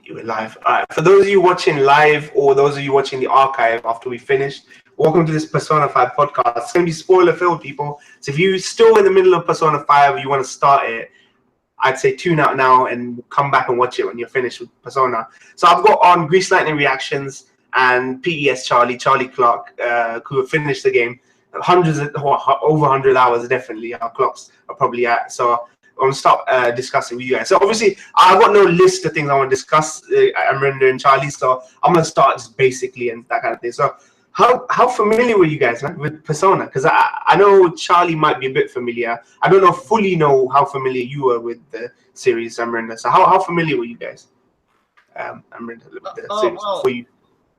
You were live. All right. For those of you watching live or those of you watching the archive after we finished, welcome to this Persona 5 podcast. It's going to be spoiler filled, people. So if you're still in the middle of Persona 5, you want to start it, I'd say tune out now and come back and watch it when you're finished with Persona. So I've got on Grease Lightning Reactions and PESCharlie, Charlie Clark, who have finished the game. Hundreds of, over 100 hours, definitely. Our clocks are probably at. So I'm going to start discussing with you guys. So obviously, I've got no list of things I want to discuss. I'm rendering Charlie, so I'm going to start just basically and that kind of thing. So how familiar were you guys, man, with Persona? Because I know Charlie might be a bit familiar. I don't fully know how familiar you were with the series, Amrinda. So how familiar were you guys, Amrinda, with the series before you?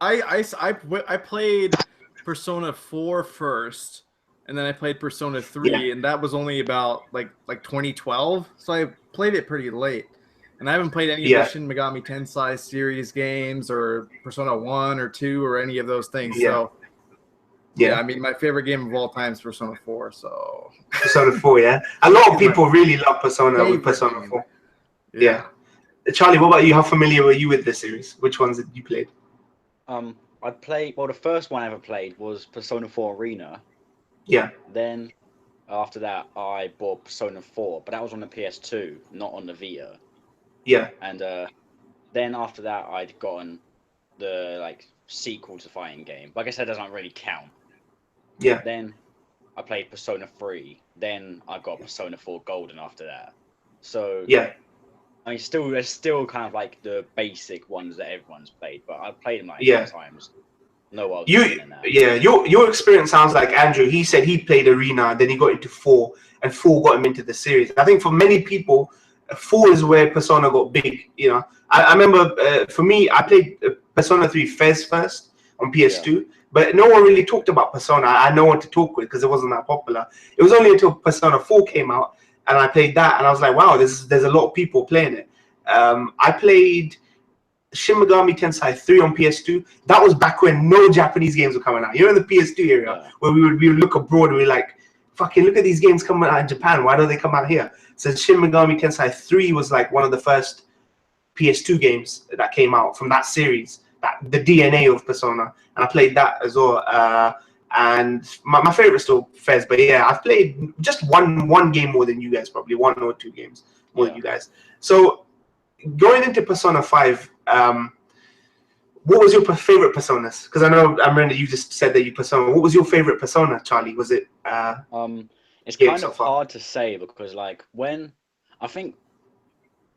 I played Persona 4 first, and then I played Persona 3, and that was only about like 2012. So I played it pretty late, and I haven't played any of the Shin Megami Tensei series games or Persona 1 or 2 or any of those things. So I mean, my favorite game of all time is Persona 4. So Persona 4, yeah. A lot of people really love Persona with Persona 4. Yeah. Charlie, what about you? How familiar were you with this series? Which ones did you play? I played. Well, the first one I ever played was Persona 4 Arena. Yeah. Then after that, I bought Persona 4, but that was on the PS2, not on the Vita. Yeah. And then after that, I'd gotten the sequel to fighting game. Like I said, doesn't really count. Yeah. Then I played Persona 3. Then I got Persona 4 Golden after that. So yeah. I mean, there's still kind of like the basic ones that everyone's played, but I've played them 8 times. No, I was in that. Yeah, your experience sounds like Andrew. He said he played Arena, then he got into 4, and 4 got him into the series. I think for many people, 4 is where Persona got big. You know, I remember for me, I played Persona 3 Fez first on PS2, but no one really talked about Persona. I had no one to talk with because it wasn't that popular. It was only until Persona 4 came out, and I played that, and I was like, wow, there's a lot of people playing it. I played Shin Megami Tensei 3 on PS2. That was back when no Japanese games were coming out. You're in the PS2 area where we would look abroad and we're like, fucking look at these games coming out in Japan. Why don't they come out here? So Shin Megami Tensei 3 was like one of the first PS2 games that came out from that series, the DNA of Persona. And I played that as well. And my favorite still Fez, but yeah, I've played just one game more than you guys, probably 1 or 2 games more than you guys. So going into Persona 5, what was your favorite Personas? Because I know, Amanda, you just said that you Persona. What was your favorite Persona, Charlie? Was it? It's kind of hard to say because, when I think,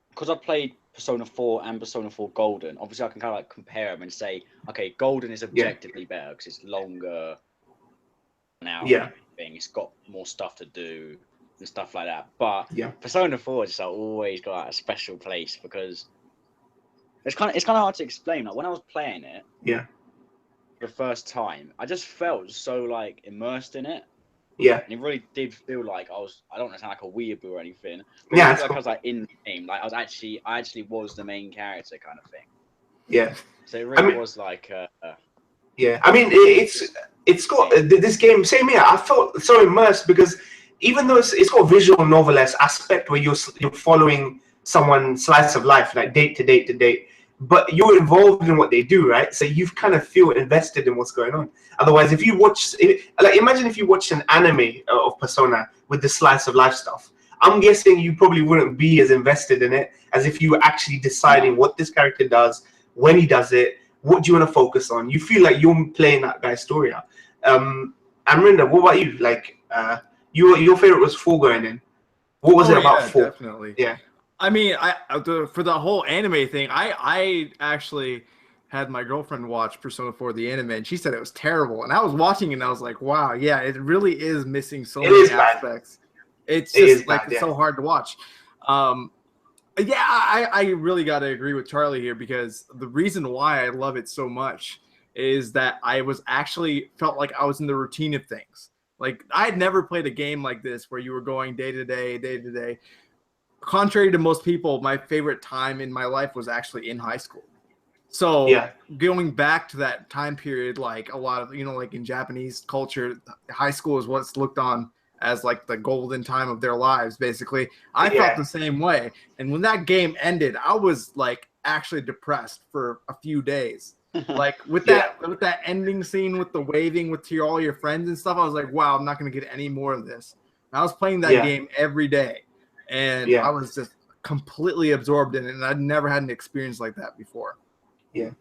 because I played Persona 4 and Persona 4 Golden, obviously I can kind of compare them and say, okay, Golden is objectively better because it's longer now. Yeah. And everything. It's got more stuff to do and stuff like that. But Persona 4 just always got a special place because it's kind of hard to explain. Like when I was playing it, the first time, I just felt so immersed in it. Yeah, and it really did feel like I don't want to sound like a weeaboo or anything. But I was in the game. I actually was the main character kind of thing. Yeah. So it really was yeah, I mean it's got this game. Same here. I felt so immersed because even though it's got a visual novel-esque aspect where you're following someone's slice of life, like date to date to date, but you're involved in what they do, right? So you kind of feel invested in what's going on. Otherwise, if you watch, imagine if you watched an anime of Persona with the slice of life stuff, I'm guessing you probably wouldn't be as invested in it as if you were actually deciding what this character does, when he does it, what do you want to focus on. You feel like you're playing that guy's story out. Amrinda, what about you? Your favorite was 4 going in. What was it about 4? Definitely. Yeah. I mean, for the whole anime thing, I actually had my girlfriend watch Persona 4 the anime, and she said it was terrible. And I was watching it, and I was like, wow, yeah, it really is missing so many aspects. It's just it's so hard to watch. I really got to agree with Charlie here because the reason why I love it so much is that I was actually felt like I was in the routine of things. Like I had never played a game like this where you were going day to day. Contrary to most people, my favorite time in my life was actually in high school. So going back to that time period, like a lot of, like in Japanese culture, high school is what's looked on as like the golden time of their lives, basically. I felt the same way. And when that game ended, I was like actually depressed for a few days. Like with that ending scene with the waving to all your friends and stuff, I was like, wow, I'm not going to get any more of this. And I was playing that game every day, and I was just completely absorbed in it, and I'd never had an experience like that before. Yeah.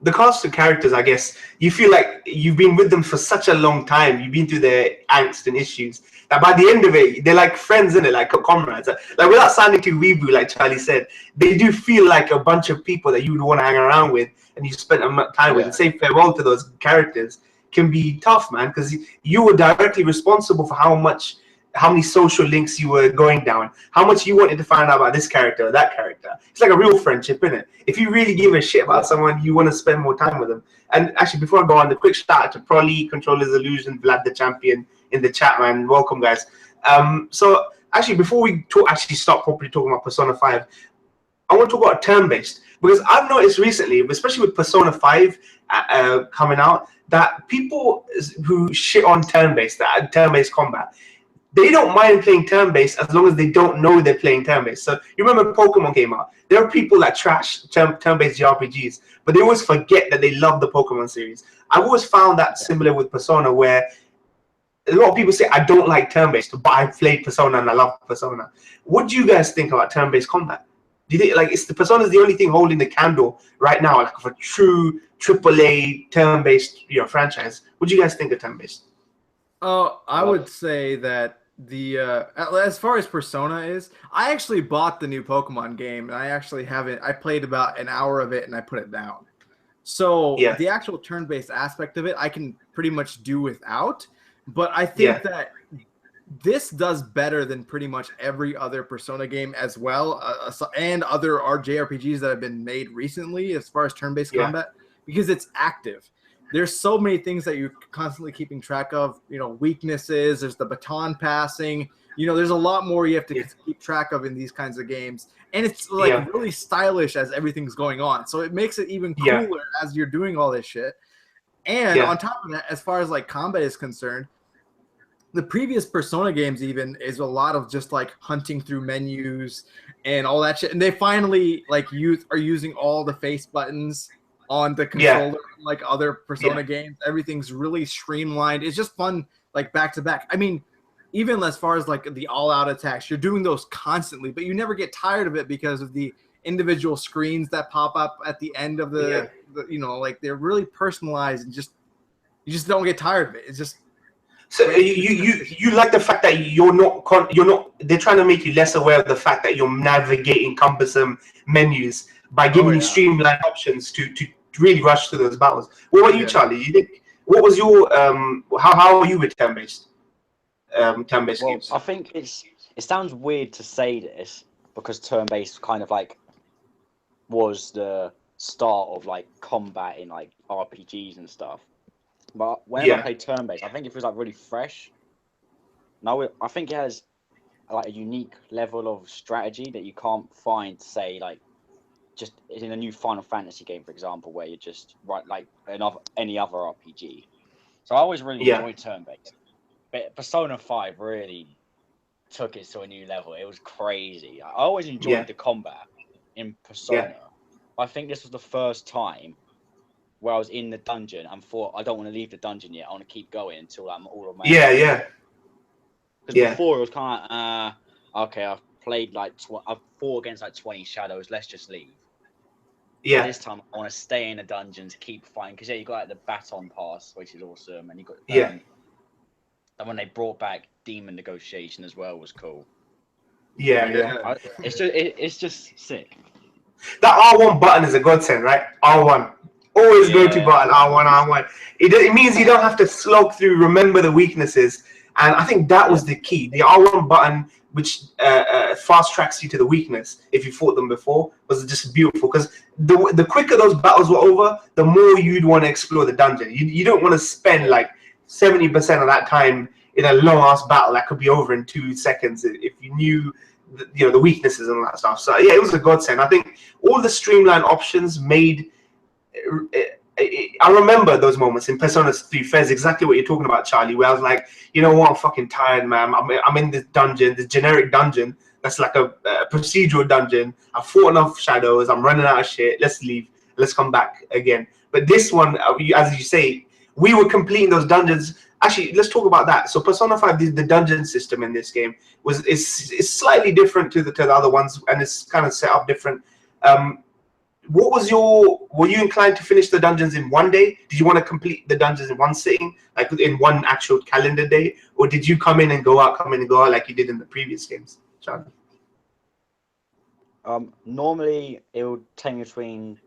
The cast of characters, I guess, you feel like you've been with them for such a long time. You've been through their angst and issues that by the end of it, they're like friends, in it, like comrades. Like without sounding too weeboo, like Charlie said, they do feel like a bunch of people that you would want to hang around with and you spent time with. And say farewell to those characters can be tough, man, because you were directly responsible for how many social links you were going down, how much you wanted to find out about this character or that character. It's like a real friendship, isn't it? If you really give a shit about someone, you want to spend more time with them. And actually, before I go on, the quick shout out to PESCharlie, Controller's Illusion, Vlad the Champion in the chat, man. Welcome, guys. So actually, before we start properly talking about Persona 5, I want to talk about turn-based, because I've noticed recently, especially with Persona 5 coming out, that people who shit on turn-based combat, they don't mind playing turn-based as long as they don't know they're playing turn-based. So you remember Pokemon came out. There are people that trash turn-based JRPGs, but they always forget that they love the Pokemon series. I've always found that similar with Persona, where a lot of people say, I don't like turn-based, but I've played Persona and I love Persona. What do you guys think about turn-based combat? Do you think like Persona is the only thing holding the candle right now, like for true AAA turn-based franchise? What do you guys think of turn-based? I would say that as far as Persona is, I actually bought the new Pokemon game, and I actually haven't. I played about an hour of it and I put it down. So the actual turn-based aspect of it, I can pretty much do without. But I think that this does better than pretty much every other Persona game as well, and other JRPGs that have been made recently as far as turn-based combat, because it's active. There's so many things that you're constantly keeping track of, weaknesses. There's the baton passing. There's a lot more you have to keep track of in these kinds of games. And it's like really stylish as everything's going on. So it makes it even cooler as you're doing all this shit. And on top of that, as far as like combat is concerned, the previous Persona games even is a lot of just like hunting through menus and all that shit. And they finally are using all the face buttons on the controller, like other Persona games. Everything's really streamlined. It's just fun, like back to back. I mean, even as far as like the all-out attacks, you're doing those constantly, but you never get tired of it because of the individual screens that pop up at the end of the like they're really personalized, and you just don't get tired of it. It's just so you like the fact that you're not they're trying to make you less aware of the fact that you're navigating cumbersome menus by giving you streamlined options to really rush through those battles. What about you, Charlie? You think what was your how are you with turn-based games? I think it sounds weird to say this because turn-based kind of like was the start of like combat in like RPGs and stuff. But when I play turn-based, I think it feels like really fresh. Now I think it has like a unique level of strategy that you can't find, say, like just in a new Final Fantasy game, for example, where you're just like any other RPG. So I always really enjoyed turn-based. But Persona 5 really took it to a new level. It was crazy. I always enjoyed the combat in Persona. I think this was the first time where I was in the dungeon and thought, I don't want to leave the dungeon yet. I want to keep going until I'm all of my Because before it was kind of like, okay, I've played like I've fought against like 20 shadows. Let's just leave. But this time I want to stay in the dungeons, keep fighting. Because you got like the baton pass, which is awesome, and you got and when they brought back demon negotiation as well was cool. It's just sick. That R1 button is a godsend, right? R1. Always go to button, R1. It means you don't have to slog through, remember the weaknesses. And I think that was the key. The R1 button, which fast tracks you to the weakness if you fought them before, was just beautiful. Because the quicker those battles were over, the more you'd want to explore the dungeon. You don't want to spend like 70% of that time in a long-ass battle that could be over in 2 seconds if you knew the weaknesses and all that stuff. So yeah, it was a godsend. I think all the streamlined options made I remember those moments in Persona 3 Fez, exactly what you're talking about, Charlie, where I was like, you know what, I'm fucking tired, man. I'm in this dungeon, this generic dungeon that's like a procedural dungeon. I've fought enough shadows. I'm running out of shit. Let's leave. Let's come back again. But this one, as you say, we were completing those dungeons. Actually, let's talk about that. So Persona 5, the dungeon system in this game is slightly different to the other ones, and it's kind of set up different. What was were you inclined to finish the dungeons in one day? Did you want to complete the dungeons in one sitting, like in one actual calendar day? Or did you come in and go out like you did in the previous games, Charlie? Normally it would take me between,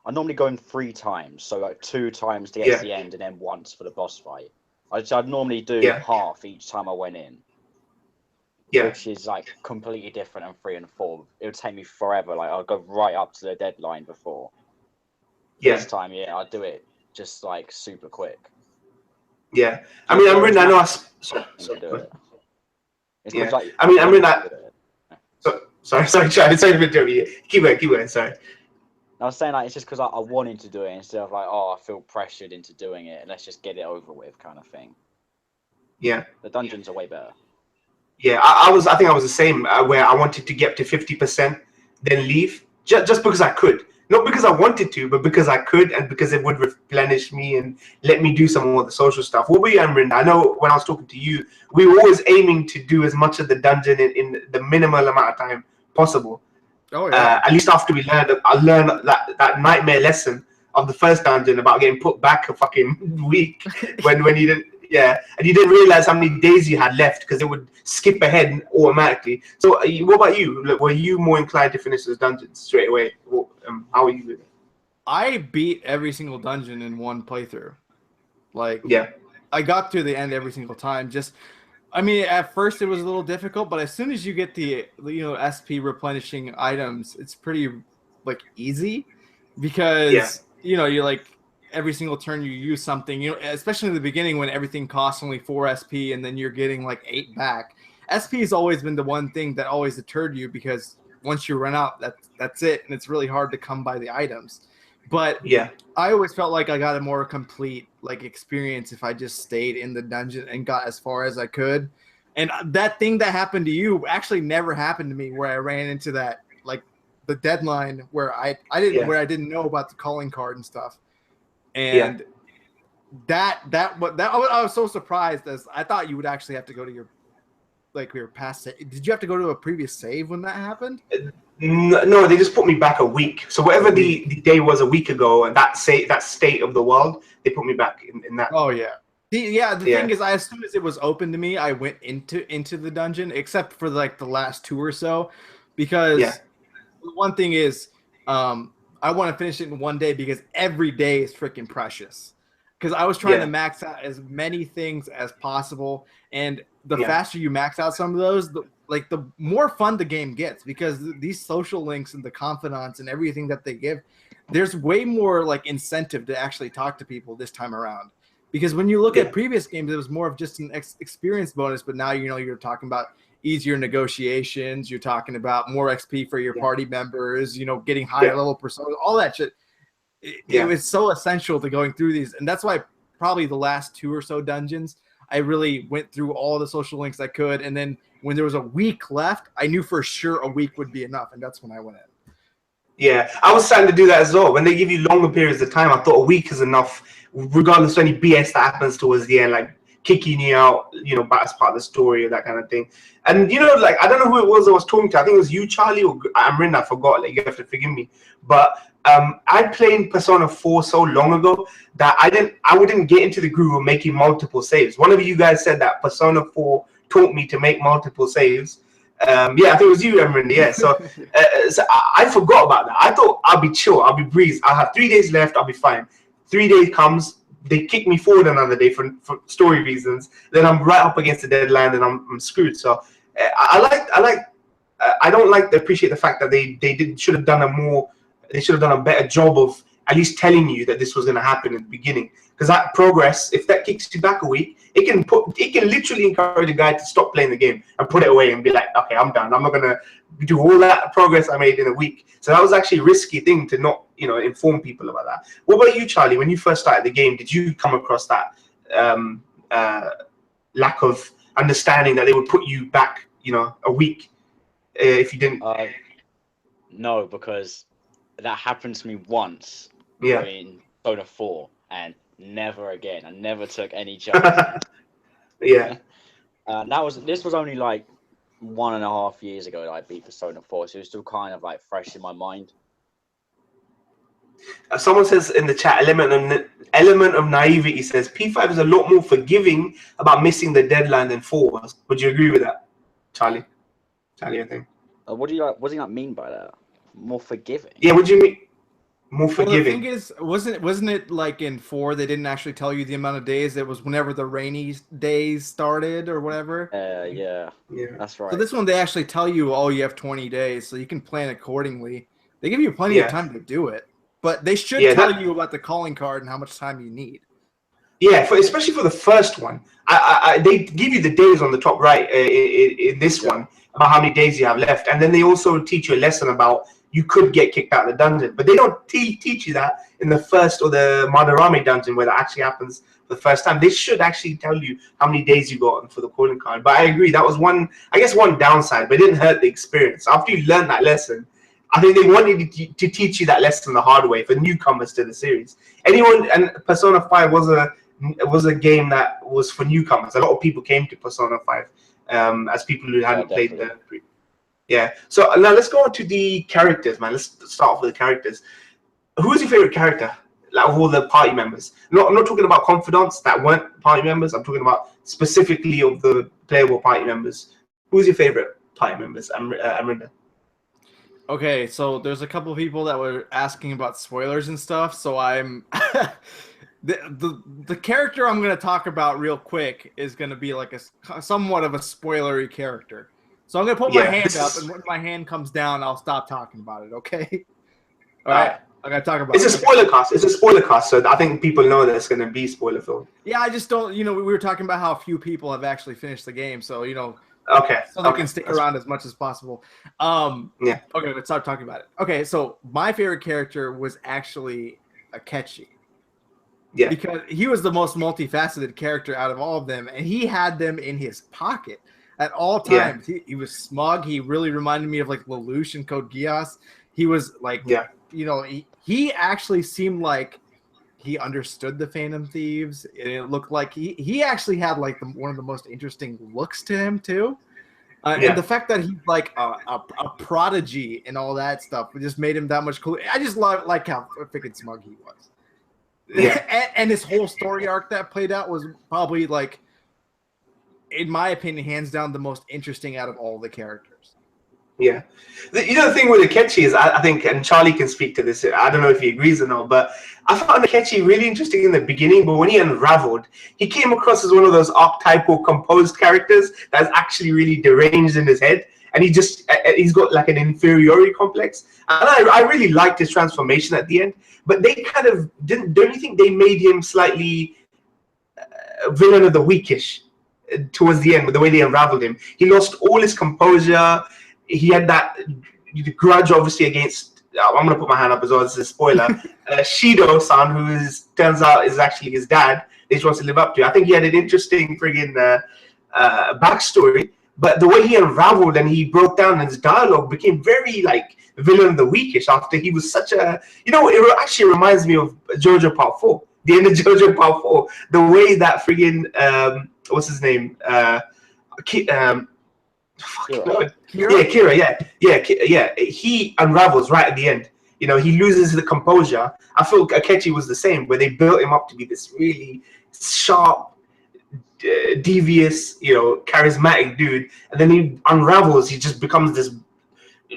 I normally go in 3 times. So like 2 times to get to the end and then once for the boss fight. I'd normally do half each time I went in. Yeah. Which is like completely different in 3 and 4. It would take me forever. Like I'll go right up to the deadline before. Yeah. This time, I'll do it just like super quick. Yeah. I mean, I'm really, I know I Sorry, Charlie. Sorry to interrupt you. Keep going. Sorry. I was saying like it's just because I wanted to do it instead of like, oh, I feel pressured into doing it and let's just get it over with kind of thing. Yeah. The dungeons are way better. Yeah, I think I was the same, where I wanted to get to 50%, then leave, just because I could. Not because I wanted to, but because I could, and because it would replenish me and let me do some more of the social stuff. What were you, Amrinda? I know when I was talking to you, we were always aiming to do as much of the dungeon in the minimal amount of time possible. Oh yeah. At least after I learned that nightmare lesson of the first dungeon about getting put back a fucking week when you didn't. Yeah, and you didn't realize how many days you had left because it would skip ahead automatically. So, what about you? Were you more inclined to finish those dungeons straight away? How were you with it? I beat every single dungeon in one playthrough. Like, yeah, I got to the end every single time. I mean, at first it was a little difficult, but as soon as you get the SP replenishing items, it's pretty like easy because you're like. Every single turn you use something, especially in the beginning when everything costs only 4 SP and then you're getting like 8 back. SP has always been the one thing that always deterred you because once you run out, that's it, and it's really hard to come by the items. But I always felt like I got a more complete like experience if I just stayed in the dungeon and got as far as I could. And that thing that happened to you actually never happened to me, where I ran into that like the deadline where I didn't know about the calling card and stuff. And I was so surprised, as I thought you would actually have to go to your past. Did you have to go to a previous save when that happened? No, they just put me back a week. So whatever the day was a week ago, and that state of the world, they put me back in that. Oh yeah. The thing is, as soon as it was open to me, I went into the dungeon, except for like the last 2 or so, because the one thing is, I want to finish it in one day because every day is freaking precious. Because I was trying to max out as many things as possible, and the faster you max out some of those, the more fun the game gets. Because these social links and the confidants and everything that they give, there's way more like incentive to actually talk to people this time around. Because when you look at previous games, it was more of just an experience bonus, but now you're talking about easier negotiations, you're talking about more XP for your party members, getting higher level personas, all that shit. It was so essential to going through these, and that's why probably the last 2 or so dungeons I really went through all the social links I could, and then when there was a week left, I knew for sure a week would be enough, and that's when I went in. Yeah, I was starting to do that as well. When they give you longer periods of time, I thought a week is enough, regardless of any BS that happens towards the end, like kicking you out, as part of the story or that kind of thing. And like, I don't know who it was I was talking to. I think it was you, Charlie, or Amrin. I forgot. Like, you have to forgive me. But I played Persona 4 so long ago that I wouldn't get into the groove of making multiple saves. One of you guys said that Persona 4 taught me to make multiple saves. I think it was you, Amrin. Yeah. So, so I forgot about that. I thought I'll be chill. I'll be breeze. I'll have 3 days left. I'll be fine. 3 days comes. They kick me forward another day for story reasons. Then I'm right up against the deadline, and I'm screwed. So I don't appreciate the fact that they should have done a better job of at least telling you that this was going to happen in the beginning. Because that progress, if that kicks you back a week, it can literally encourage a guy to stop playing the game and put it away and be like, okay, I'm done. I'm not going to do all that progress I made in a week. So that was actually a risky thing to not inform people about that. What about you, Charlie? When you first started the game, did you come across that lack of understanding that they would put you back, a week if you didn't? No, because that happened to me once in Persona 4, and never again. I never took any chances. Yeah. This was only like 1.5 years ago that I beat Persona 4, so it was still kind of like fresh in my mind. Someone says in the chat, element of naivety says P5 is a lot more forgiving about missing the deadline than 4 was. Would you agree with that, Charlie? I think. What do you mean by that? More forgiving? Yeah, what do you mean? More forgiving. Well, the thing is, wasn't it like in 4 they didn't actually tell you the amount of days? It was whenever the rainy days started or whatever. Yeah, that's right. So this one they actually tell you, oh, you have 20 days, so you can plan accordingly. They give you plenty of time to do it, but they should tell you about the calling card and how much time you need. Yeah, especially for the first one, they give you the days on the top right in this one about how many days you have left, and then they also teach you a lesson about you could get kicked out of the dungeon, but they don't teach you that in the first or the Madarame dungeon where that actually happens for the first time. They should actually tell you how many days you got for the calling card. But I agree, that was one downside, but it didn't hurt the experience. After you learned that lesson, I think they wanted to teach you that lesson the hard way for newcomers to the series. And Persona 5 was a game that was for newcomers. A lot of people came to Persona 5 as people who hadn't played the Yeah. So now let's go on to the characters, man. Let's start off with the characters. Who is your favorite character? Like of all the party members. No, I'm not talking about confidants that weren't party members. I'm talking about specifically of the playable party members. Who's your favorite party members? Amrinda. Okay, so there's a couple of people that were asking about spoilers and stuff. So I'm the character I'm going to talk about real quick is going to be like a somewhat of a spoilery character. So I'm going to put my hand up, and when my hand comes down, I'll stop talking about it, okay? All right. I got to talk about it. It's a spoiler cast. It's a spoiler cast, so I think people know that it's going to be spoiler filled. Yeah, I just don't, we were talking about how few people have actually finished the game, so, okay. So they can stick around as much as possible. Yeah. Okay, let's start talking about it. Okay, so my favorite character was actually Akechi. Yeah. Because he was the most multifaceted character out of all of them, and he had them in his pocket at all times. He was smug. He really reminded me of like Lelouch and Code Geass. He was like, he actually seemed like he understood the Phantom Thieves. It looked like he actually had like one of the most interesting looks to him too. And the fact that he's like a prodigy and all that stuff just made him that much cooler. I just like how freaking smug he was. Yeah. and his whole story arc that played out was probably like, in my opinion, hands down the most interesting out of all the characters. Yeah. The thing with Akechi is, I think, and Charlie can speak to this, I don't know if he agrees or not, but I found Akechi really interesting in the beginning, but when he unraveled, he came across as one of those archetypal composed characters that's actually really deranged in his head, and he's got like an inferiority complex. And I really liked his transformation at the end, but they kind of don't you think they made him slightly villain of the weekish towards the end with the way they unraveled him? He lost all his composure. He had that grudge, obviously, against. I'm gonna put my hand up as well as a spoiler. Shido-san, who turns out is actually his dad. That he wants to live up to. I think he had an interesting friggin' backstory, but the way he unraveled and he broke down and his dialogue became very like villain of the weekish after he was such a. It actually reminds me of JoJo Part 4. The end of JoJo Part 4. The way that friggin' what's his name? Kira. Yeah. He unravels right at the end. He loses the composure. I feel Akechi was the same, where they built him up to be this really sharp, devious, charismatic dude, and then he unravels. He just becomes this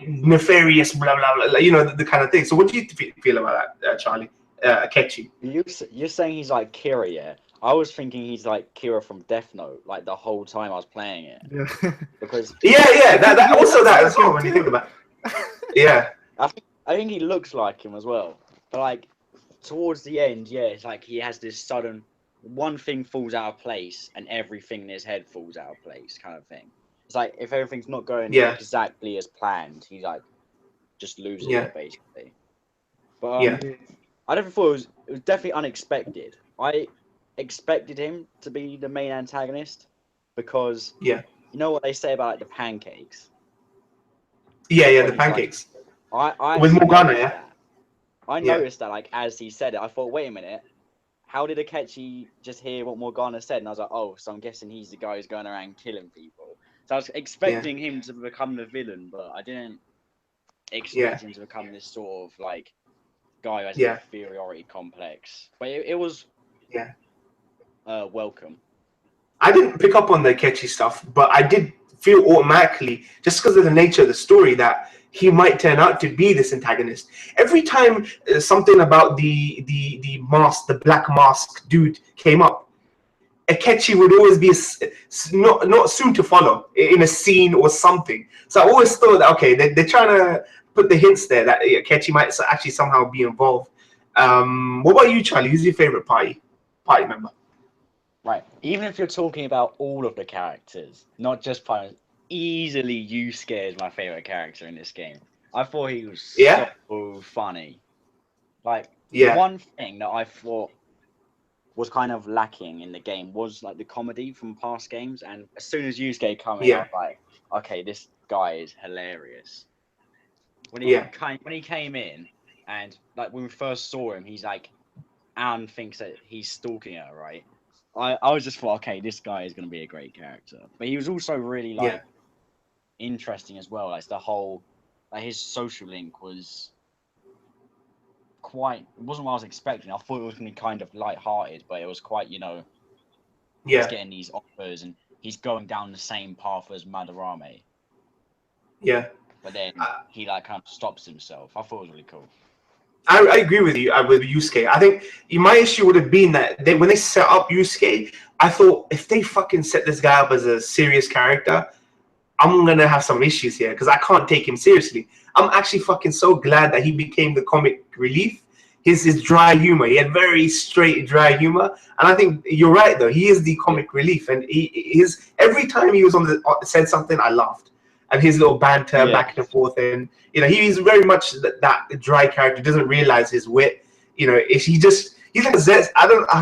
nefarious, blah blah blah. The kind of thing. So, what do you feel about that, Charlie? Akechi. You're saying he's like Kira, yeah? I was thinking he's like Kira from Death Note, like the whole time I was playing it. Yeah. Because that also that as well when you think about it. Yeah. I think he looks like him as well. But like towards the end, it's like he has this sudden one thing falls out of place and everything in his head falls out of place kind of thing. It's like if everything's not going exactly as planned, he like just loses it basically. But I never thought it was definitely unexpected. I expected him to be the main antagonist because you know what they say about like, the pancakes. Yeah, the pancakes. I with Morgana, I noticed that like as he said it, I thought, wait a minute, how did Akechi just hear what Morgana said? And I was like, oh, so I'm guessing he's the guy who's going around killing people. So I was expecting him to become the villain, but I didn't expect him to become this sort of like guy who has an inferiority complex. But it was welcome. I didn't pick up on the Akechi stuff, but I did feel automatically, just because of the nature of the story, that he might turn out to be this antagonist. Every time something about the mask, the black mask dude came up, Akechi would always be not soon to follow in a scene or something. So I always thought that, okay, they're trying to put the hints there that Akechi might actually somehow be involved. What about you, Charlie? Who's your favorite party member? Right. Even if you're talking about all of the characters, not just parties, easily Yusuke is my favorite character in this game. I thought he was so funny. Like, one thing that I thought was kind of lacking in the game was like the comedy from past games, and as soon as Yusuke came in, I was like, okay, this guy is hilarious. When he came in, and like when we first saw him, he's like, Anne thinks that he's stalking her, right? I was just thought, okay, this guy is going to be a great character, but he was also really like interesting as well. Like the whole, like his social link was it wasn't what I was expecting. I thought it was going to be kind of light-hearted, but it was quite, he's getting these offers and he's going down the same path as Madarame. Yeah. But then he like kind of stops himself. I thought it was really cool. I agree with you with Yusuke. I think my issue would have been that when they set up Yusuke, I thought if they fucking set this guy up as a serious character, I'm gonna have some issues here because I can't take him seriously. I'm actually fucking so glad that he became the comic relief. His dry humor, he had very straight dry humor, and I think you're right though. He is the comic relief, and every time he was said something, I laughed. And his little banter back and forth, and he's very much that dry character. Doesn't realize his wit. He's like a Zest.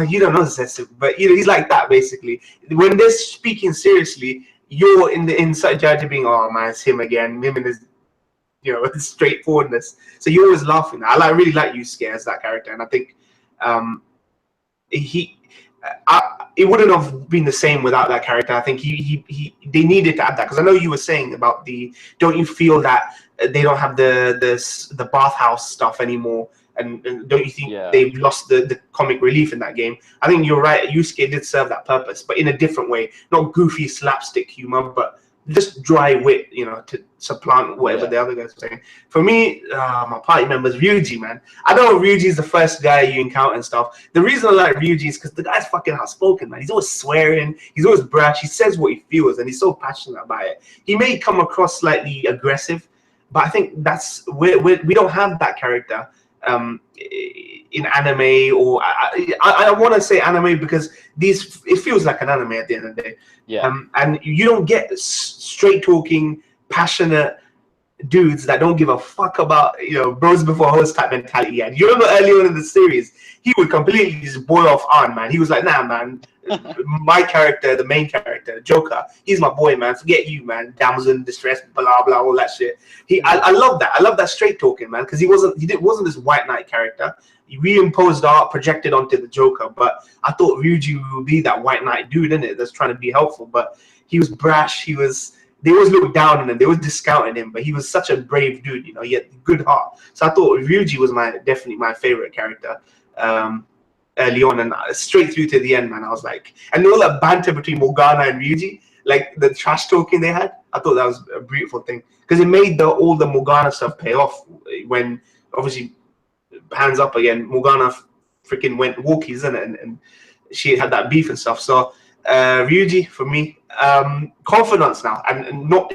You don't know Zest, but he's like that basically. When they're speaking seriously, you're in the inside judge being, oh man, it's him again. Him and his, his straightforwardness. So you're always laughing. I really like Yusuke as that character, and I think it wouldn't have been the same without that character. I think they needed to add that because I know you were saying about don't you feel that they don't have the bathhouse stuff anymore, and don't you think they've lost the comic relief in that game? I think you're right. Yusuke did serve that purpose, but in a different way, not goofy slapstick humor, but just dry wit, to supplant whatever the other guys were saying. For me, my party members, Ryuji, man. I know Ryuji's the first guy you encounter and stuff. The reason I like Ryuji is because the guy's fucking outspoken, man. He's always swearing. He's always brash. He says what he feels, and he's so passionate about it. He may come across slightly aggressive, but I think that's we don't have that character in anime, or I want to say anime because it feels like an anime at the end of the day. And you don't get straight talking, passionate dudes that don't give a fuck about bros before hoes type mentality. And you remember early on in the series, he would completely just boy off on, man. He was like, nah, man, my character, the main character, Joker, he's my boy, man. Forget you, man. Damsel in distress, blah blah, all that shit. I love that. I love that straight talking, man, because he wasn't this white knight character. He reimposed art projected onto the Joker, but I thought Ryuji would be that white knight dude, innit, that's trying to be helpful. But he was brash. They always looked down on him. They always discounted him, but he was such a brave dude. He had a good heart. So I thought Ryuji was definitely my favorite character early on, and straight through to the end, man. I was like, and all that banter between Morgana and Ryuji, like the trash talking they had, I thought that was a beautiful thing because it made all the Morgana stuff pay off when obviously hands up again. Morgana freaking went walkies, isn't it? And she had that beef and stuff. So Ryuji for me. Confidants now, and not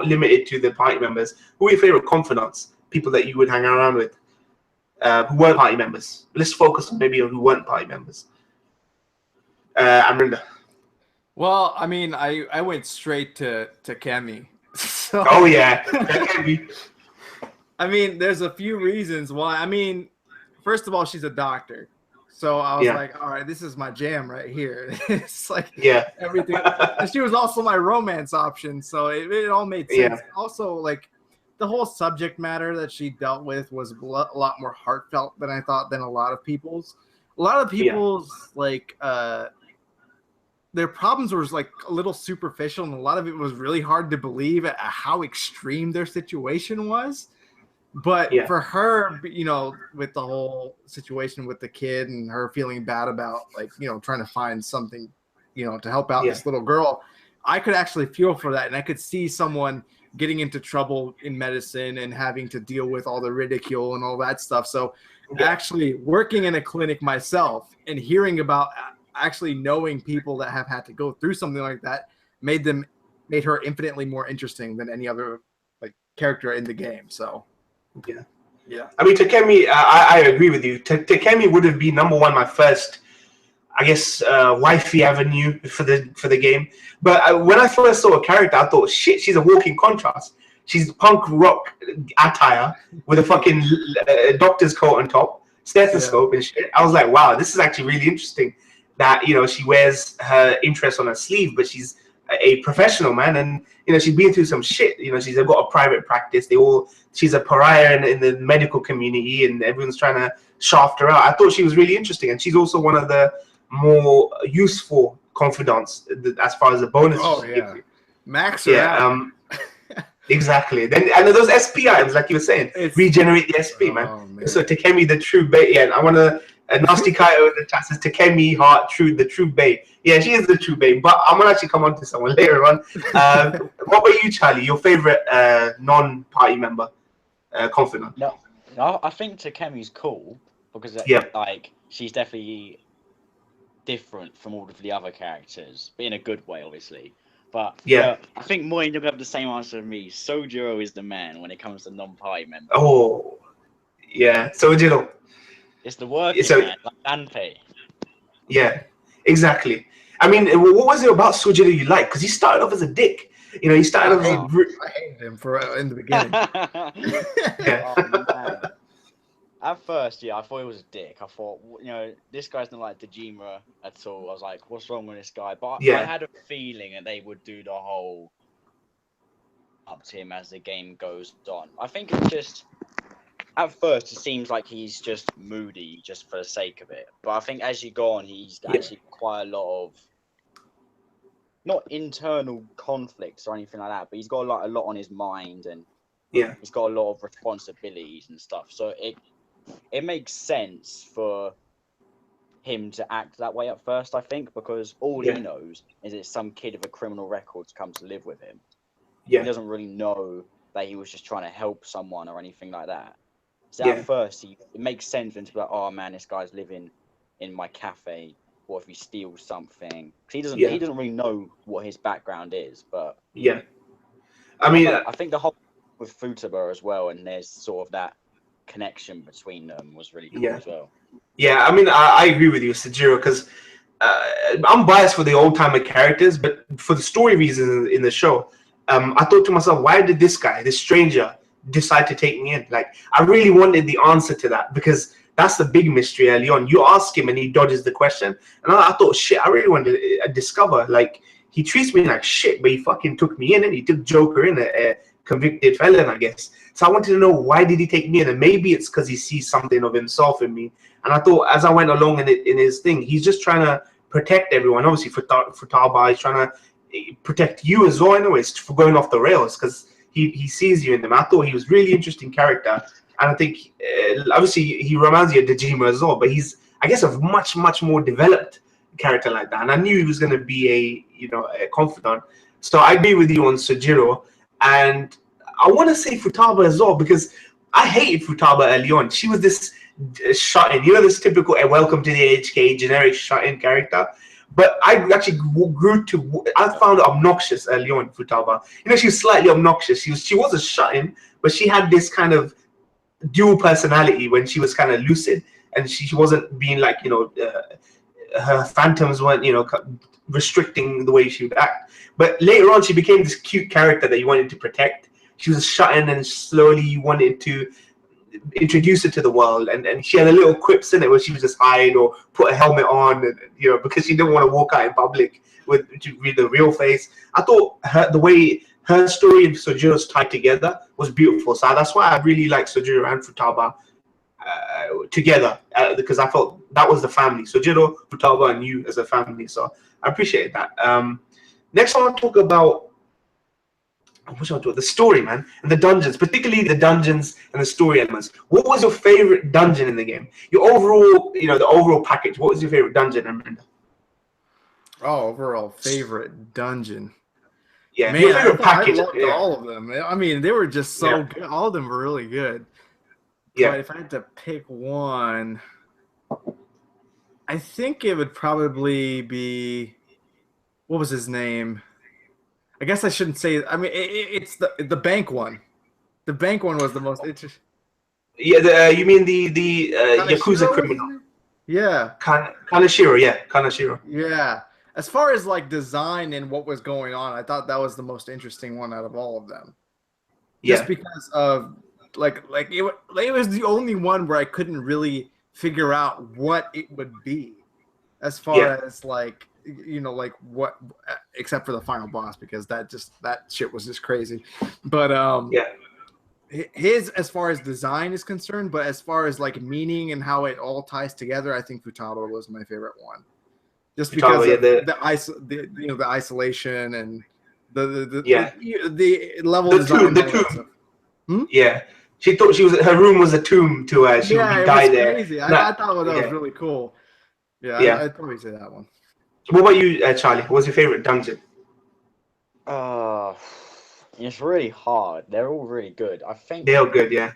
limited to the party members. Who are your favorite confidants? People that you would hang around with who weren't party members. Let's focus on maybe on who weren't party members. Amrinda. Well, I mean, I went straight to Kemi. So, oh yeah, Kemi. I mean, there's a few reasons why. I mean, first of all, she's a doctor. So I was like, all right, this is my jam right here. It's like everything. And she was also my romance option. So it all made sense. Yeah. Also, like, the whole subject matter that she dealt with was a lot more heartfelt than I thought than a lot of people's. A lot of people's, like, their problems were like a little superficial, and a lot of it was really hard to believe at how extreme their situation was. But for her, you know, with the whole situation with the kid and her feeling bad about, like, you know, trying to find something, you know, to help out this little girl, I could actually feel for that. And I could see someone getting into trouble in medicine and having to deal with all the ridicule and all that stuff. So actually working in a clinic myself and hearing about actually knowing people that have had to go through something like that made her infinitely more interesting than any other, like, character in the game. So yeah. I mean, Takemi, I agree with you. Takemi would have been number one, my first, I guess, wifey avenue for the game. But when I first saw a character, I thought, shit, she's a walking contrast. She's punk rock attire with a fucking doctor's coat on top, stethoscope and shit. I was like, wow, this is actually really interesting. That, you know, she wears her interest on her sleeve, but she's a professional, man, and, you know, she's been through some shit. You know, she's got a private practice. She's a pariah in the medical community, and everyone's trying to shaft her out. I thought she was really interesting, and she's also one of the more useful confidants as far as the bonus. Oh yeah, Max. Yeah, exactly. Then, and those SP items, like you were saying, regenerate the SP, man. So Takemi, the true bait. Yeah, I want to. Nasty Kaito in the chat says Takemi Heart, the true bae. Yeah, she is the true bae. But I'm gonna actually come on to someone later on. What about you, Charlie? Your favorite non-party member, confidant? No, I think Takemi's cool because like, she's definitely different from all of the other characters, but in a good way, obviously. But I think Moin, you'll have the same answer as me. Sojiro is the man when it comes to non-party members. Oh, yeah, Sojiro. It's the working man, like Danpei. Yeah, exactly. I mean, what was it about Sojiro you liked? Because he started off as a dick. You know, he started off as I hated him in the beginning. Oh, man. At first, I thought he was a dick. I thought, you know, this guy's not like Dejima at all. I was like, what's wrong with this guy? But I had a feeling that they would do the whole up to him as the game goes on. I think it's just... At first, it seems like he's just moody, just for the sake of it. But I think as you go on, he's actually quite a lot of, not internal conflicts or anything like that, but he's got a lot on his mind, and he's got a lot of responsibilities and stuff. So it makes sense for him to act that way at first, I think, because all he knows is it's some kid with a criminal record to come to live with him. He doesn't really know that he was just trying to help someone or anything like that. So at first, it makes sense for him to be like, oh man, this guy's living in my cafe. What if he steals something? Because he doesn't really know what his background is. But I mean, I think the whole with Futaba as well, and there's sort of that connection between them was really cool as well. Yeah, I mean, I agree with you, Sojiro, because I'm biased for the old timer characters, but for the story reasons in the show, I thought to myself, why did this guy, this stranger, decide to take me in? Like, I really wanted the answer to that, because that's the big mystery early on. You ask him and he dodges the question, and I thought, shit, I really wanted to discover, like, he treats me like shit, but he fucking took me in, and he took Joker in, a convicted felon, I guess. So I wanted to know, why did he take me in? And maybe it's because he sees something of himself in me. And I thought, as I went along in his thing, he's just trying to protect everyone. Obviously, Futaba, he's trying to protect you as well, anyways, for going off the rails, because he sees you in them. I thought he was really interesting character, and I think obviously he reminds you of Dejima as well, but he's, I guess, a much more developed character like that. And I knew he was going to be a confidant. So I agree with you on Sojiro, and I want to say Futaba as well, because I hated Futaba early on. She was this shut-in, this typical welcome to the HK generic shut-in character. But I actually I found it obnoxious early on, Futaba. She was slightly obnoxious. She was a shut-in, but she had this kind of dual personality when she was kind of lucid, and she wasn't being like, her phantoms weren't, restricting the way she would act. But later on, she became this cute character that you wanted to protect. She was a shut-in, and slowly you wanted to introduce her to the world, and she had a little quips in it where she would just hide or put a helmet on, and, you know, because she didn't want to walk out in public with the real face. I thought the way her story and Sojiro's tied together was beautiful. So that's why I really like Sojiro and Futaba together, because I felt that was the family. Sojiro, Futaba, and you as a family. So I appreciate that. Next, I want to talk about the story, man, and the dungeons, particularly the dungeons and the story elements. What was your favorite dungeon in the game? Your overall, you know, the overall package. What was your favorite dungeon, Amanda? Oh, overall favorite dungeon. Yeah, man, your favorite package. I loved all of them. I mean, they were just so good. All of them were really good. Yeah. But if I had to pick one, I think it would probably be, what was his name? I guess I shouldn't say. I mean, it's the bank one. The bank one was the most interesting. Yeah, you mean the Yakuza criminal? Yeah. Kaneshiro, yeah, Kaneshiro. Yeah. As far as like design and what was going on, I thought that was the most interesting one out of all of them. Just because of like it was the only one where I couldn't really figure out what it would be, as far as like, you know, like what, except for the final boss, because that shit was just crazy. But his, as far as design is concerned, but as far as like meaning and how it all ties together, I think Futaba was my favorite one. Just because of the isolation and the level of design. Yeah, she thought her room was a tomb to her. She would die there. Crazy. I thought that was really cool. Yeah, I'd probably say that one. What about you, Charlie? What's your favorite dungeon? It's really hard. They're all really good. I think they're all good. Yeah.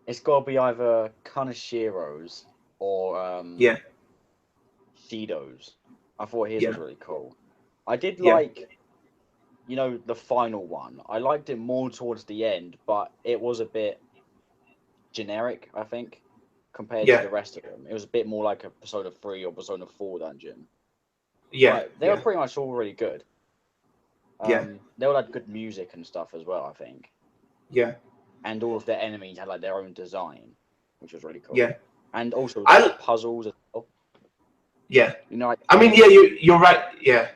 It's got to be either Kaneshiro's or Shido's. I thought his was really cool. I did like, you know, the final one. I liked it more towards the end, but it was a bit generic, I think, compared to the rest of them. It was a bit more like a Persona 3 or Persona 4 dungeon. Yeah. But they were pretty much all really good. They all had good music and stuff as well, I think. Yeah. And all of their enemies had like their own design, which was really cool. Yeah. And also puzzles as well. Yeah. You know, like, I mean, you're right. Yeah.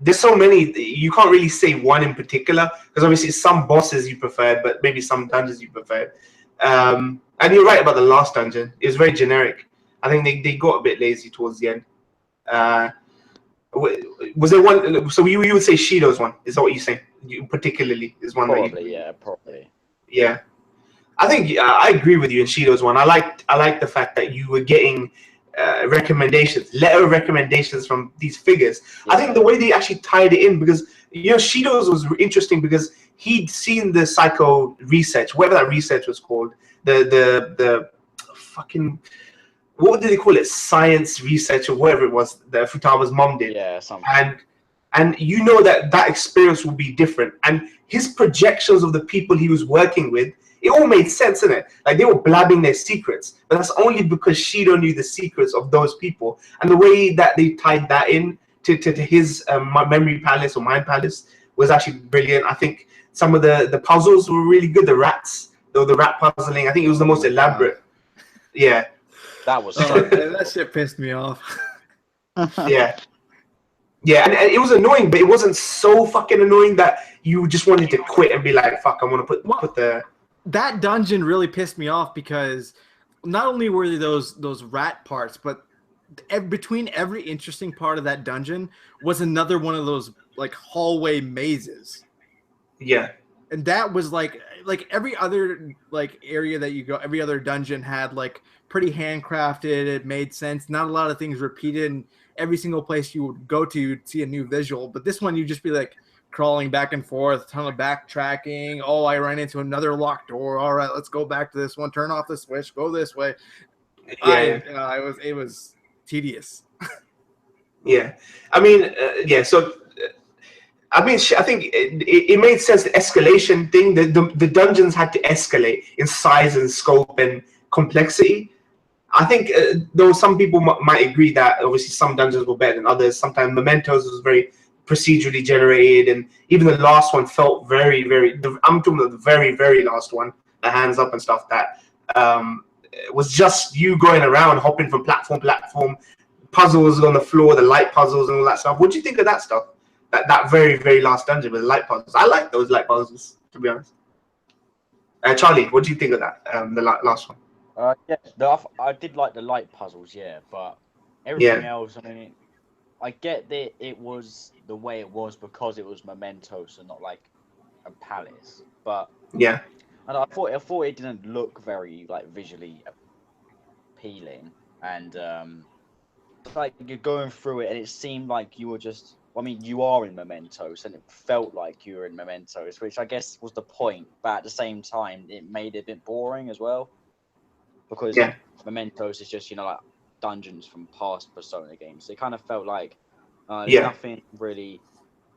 There's so many. You can't really say one in particular, because obviously some bosses you preferred, but maybe some dungeons you preferred. And you're right about the last dungeon. It was very generic. I think they got a bit lazy towards the end. Was there one? So you would say Shido's one? Is that what you're saying? Particularly is one probably, that probably. Yeah, I think I agree with you in Shido's one. I like the fact that you were getting letter recommendations from these figures. I think the way they actually tied it in, because Shido's was interesting because he'd seen the psycho research, whatever that research was called, the fucking, what did they call it? Science research or whatever it was that Futaba's mom did. Yeah, something. And you know that experience will be different. And his projections of the people he was working with, it all made sense, innit? Like they were blabbing their secrets, but that's only because Shido knew the secrets of those people. And the way that they tied that in to his memory palace or mind palace was actually brilliant. I think some of the puzzles were really good. The rat puzzling, I think it was the most elaborate. Yeah. That was that shit pissed me off. Yeah, and it was annoying, but it wasn't so fucking annoying that you just wanted to quit and be like, "Fuck, I want to put the." That dungeon really pissed me off because not only were there those rat parts, but between every interesting part of that dungeon was another one of those like hallway mazes. Yeah. And that was like every other like area that you go, every other dungeon had like pretty handcrafted. It made sense. Not a lot of things repeated. And every single place you would go to, you'd see a new visual. But this one, you'd just be like crawling back and forth, a ton of backtracking. Oh, I ran into another locked door. All right, let's go back to this one. Turn off the switch. Go this way. Yeah, it was tedious. Yeah, I mean, So. I mean, I think it made sense, the escalation thing. The dungeons had to escalate in size and scope and complexity. I think, though some people might agree that obviously some dungeons were better than others. Sometimes Mementos was very procedurally generated, and even the last one felt very, very. I'm talking about the very, very last one. hands up and stuff, that was just you going around, hopping from platform to platform, puzzles on the floor, the light puzzles and all that stuff. What do you think of that stuff? That very, very last dungeon with the light puzzles. I like those light puzzles, to be honest. Charlie, what do you think of that? The last one. I did like the light puzzles, but everything else, I mean, I get that it was the way it was because it was Mementos and not like a palace, but and I thought it didn't look very like visually appealing, and like you're going through it and it seemed like you were just, I mean, you are in Mementos and it felt like you were in Mementos, which I guess was the point, but at the same time it made it a bit boring as well, because Mementos is just, like dungeons from past Persona games. It kind of felt like there's nothing really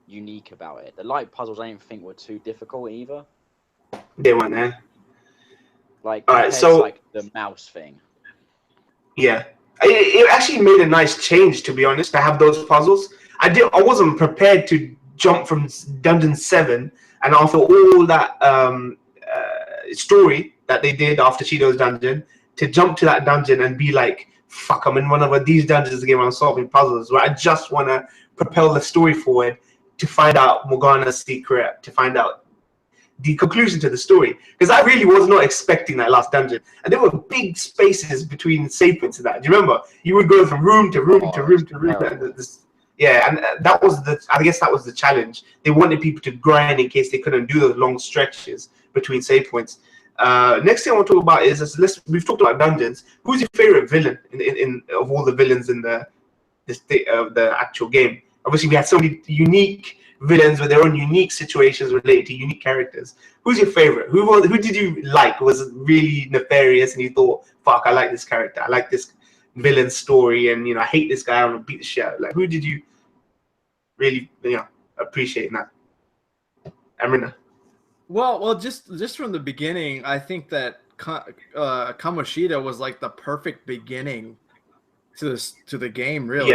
unique about it. The light puzzles I didn't think were too difficult either. They weren't there. Like, all right, so like the mouse thing. Yeah, it actually made a nice change, to be honest, to have those puzzles. I wasn't prepared to jump from Dungeon 7, and after all that story that they did after Shido's dungeon, to jump to that dungeon and be like, fuck, I'm in one of these dungeons again, I'm solving puzzles, where I just want to propel the story forward to find out Morgana's secret, to find out the conclusion to the story. Because I really was not expecting that last dungeon. And there were big spaces between save points and that. Do you remember? You would go from room to room to room to room. And that was I guess that was the challenge. They wanted people to grind in case they couldn't do those long stretches between save points. Next thing I want to talk about is, we've talked about dungeons. Who's your favorite villain in of all the villains in the actual game? Obviously, we had so many unique villains with their own unique situations related to unique characters. Who's your favorite? Who did you like? Was really nefarious and you thought, fuck, I like this character. I like this villain story, and I hate this guy. I want to beat the shit out. Like, who did you really appreciate in that? Amrina. Well, just from the beginning, I think that Kamoshida was like the perfect beginning to the game. Really,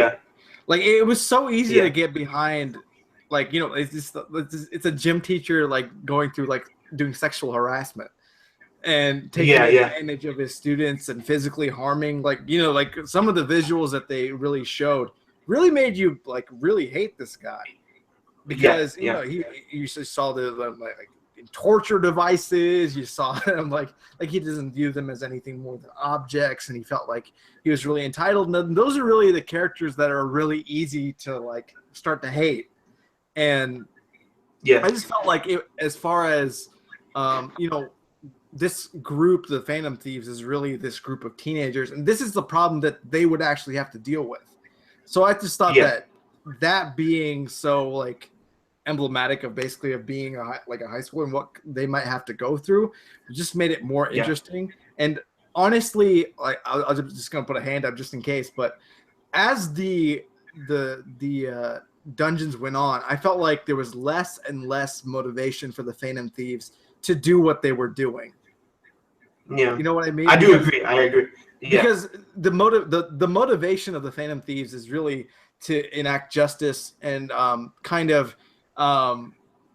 like it was so easy to get behind. Like, it's a gym teacher like going through like doing sexual harassment and taking advantage of his students and physically harming. Like, like some of the visuals that they really showed really made you like really hate this guy, because you just saw the like torture devices. You saw him like he doesn't view them as anything more than objects, and he felt like he was really entitled. And those are really the characters that are really easy to like start to hate. And I just felt like as far as this group, the Phantom Thieves, is really this group of teenagers, and this is the problem that they would actually have to deal with. So I just thought that being so like emblematic of basically of being a high school and what they might have to go through, just made it more interesting. And honestly, like I'm just gonna put a hand up just in case, but as the dungeons went on, I felt like there was less and less motivation for the Phantom Thieves to do what they were doing. Yeah, you know what I mean? I agree. Because the motivation of the Phantom Thieves is really to enact justice and